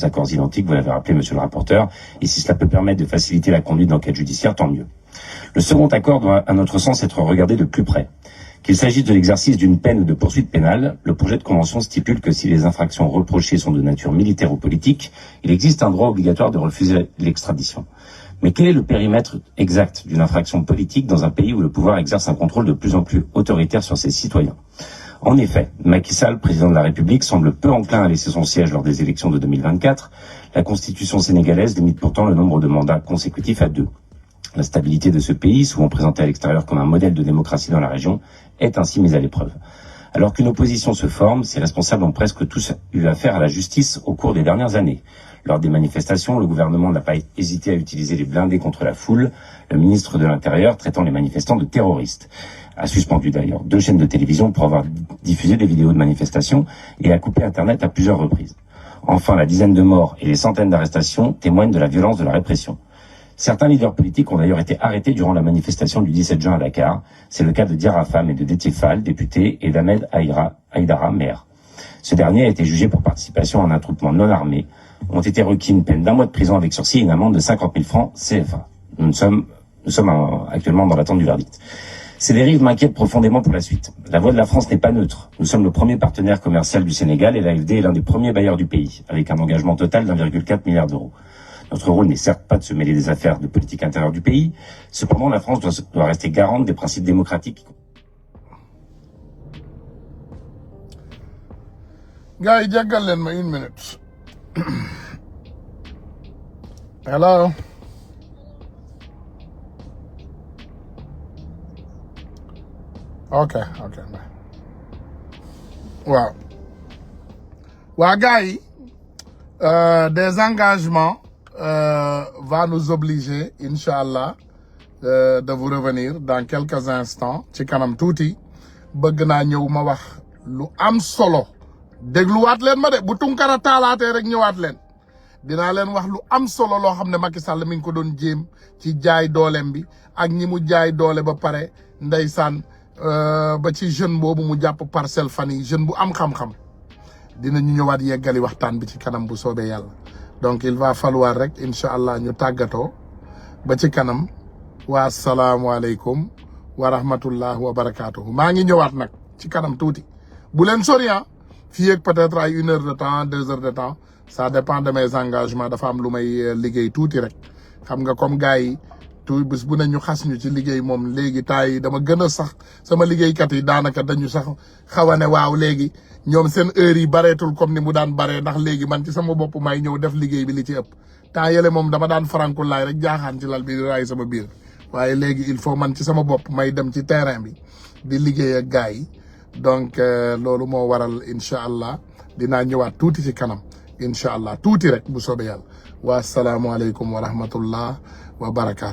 accords identiques, vous l'avez rappelé monsieur le rapporteur, et si cela peut permettre de faciliter la conduite d'enquête judiciaire, tant mieux. Le second accord doit à notre sens être regardé de plus près. Qu'il s'agisse de l'exercice d'une peine ou de poursuite pénale, le projet de convention stipule que si les infractions reprochées sont de nature militaire ou politique, il existe un droit obligatoire de refuser l'extradition. Mais quel est le périmètre exact d'une infraction politique dans un pays où le pouvoir exerce un contrôle de plus en plus autoritaire sur ses citoyens? En effet, Macky Sall, président de la République, semble peu enclin à laisser son siège lors des élections de 2024. La constitution sénégalaise limite pourtant le nombre de mandats consécutifs à 2. La stabilité de ce pays, souvent présentée à l'extérieur comme un modèle de démocratie dans la région, est ainsi mise à l'épreuve. Alors qu'une opposition se forme, ses responsables ont presque tous eu affaire à la justice au cours des dernières années. Lors des manifestations, le gouvernement n'a pas hésité à utiliser les blindés contre la foule. Le ministre de l'Intérieur, traitant les manifestants de terroristes, a suspendu d'ailleurs 2 chaînes de télévision pour avoir diffusé des vidéos de manifestations et a coupé Internet à plusieurs reprises. Enfin, la dizaine de morts et les centaines d'arrestations témoignent de la violence de la répression. Certains leaders politiques ont d'ailleurs été arrêtés durant la manifestation du 17 juin à Dakar. C'est le cas de Diarra Fam et de Déthié Fall, député, et d'Ahmed Aïdara, maire. Ce dernier a été jugé pour participation à un attroupement non armé. Ont été requis une peine d'1 mois de prison avec sursis et une amende de 50 000 francs CFA. Nous sommes actuellement dans l'attente du verdict. Ces dérives m'inquiètent profondément pour la suite. La voix de la France n'est pas neutre. Nous sommes le premier partenaire commercial du Sénégal et l'AFD est l'un des premiers bailleurs du pays, avec un engagement total d'1,4 milliard d'euros. Notre rôle n'est certes pas de se mêler des affaires de politique intérieure du pays. Cependant, la France doit rester garante des principes démocratiques. Gars yi jàggal leen ma 1 minute. Hello. Ok. Waaw. Waa gars yi des engagements va nous obliger, Inch'Allah, de vous revenir dans quelques instants. Ci kanam tuuti bëgg naa ñëw ma wax lu am solo. dégluwaat leen ma de bu Tunkara taalaatee rek ñëwaat leen. dinaa leen wax lu am solo loo xam ne Macky Sall mi ngi ko doon jéem ci jaay dooleem bi ak ñi mu jaay doole ba pare ndeysaan ba ci jeune boobu mu jàpp Parcelles fan yi jeune bu am xam-xam. dinañu ñëwaat yeggali waxtaan bi ci kanam bu soobee yàlla. donc il va falloir rek incha allah ñu tàggatoo ba ci kanam wa asalaamualeykum wa rahmatullah wa barakaatuhu. maa ngi ñëwaat nag ci kanam tuuti bu leen sori fii ak peut-être ay 1 heure de temps 2 heures de temps ça dépend de mes engagements dafa am lu may liggéey tuuti rek xam nga comme gars yi tout bés bu ne ñu xas ñu ci liggéey moom léegi taay yi dama gën a sax sama liggéeykat yi daanaka dañu sax xaw a ne waaw léegi ñoom seen heure yi bareetul comme ni mu daan baree ndax léegi man ci sama bopp may ñëw def liggéey bi li ci ëpp temps yële moom dama daan farankulaay rek jaaxaan ci lal bi di raay sama biir waaye léegi il faut man ci sama bopp may dem ci terrain bi di liggéey ak gars yi donc loolu moo waral incha allah dinaa ñëwaat tuuti ci kanam incha allah tuuti rek bu soobee yàlla wa salaamualeykum wa rahmatullah wa barakaatu.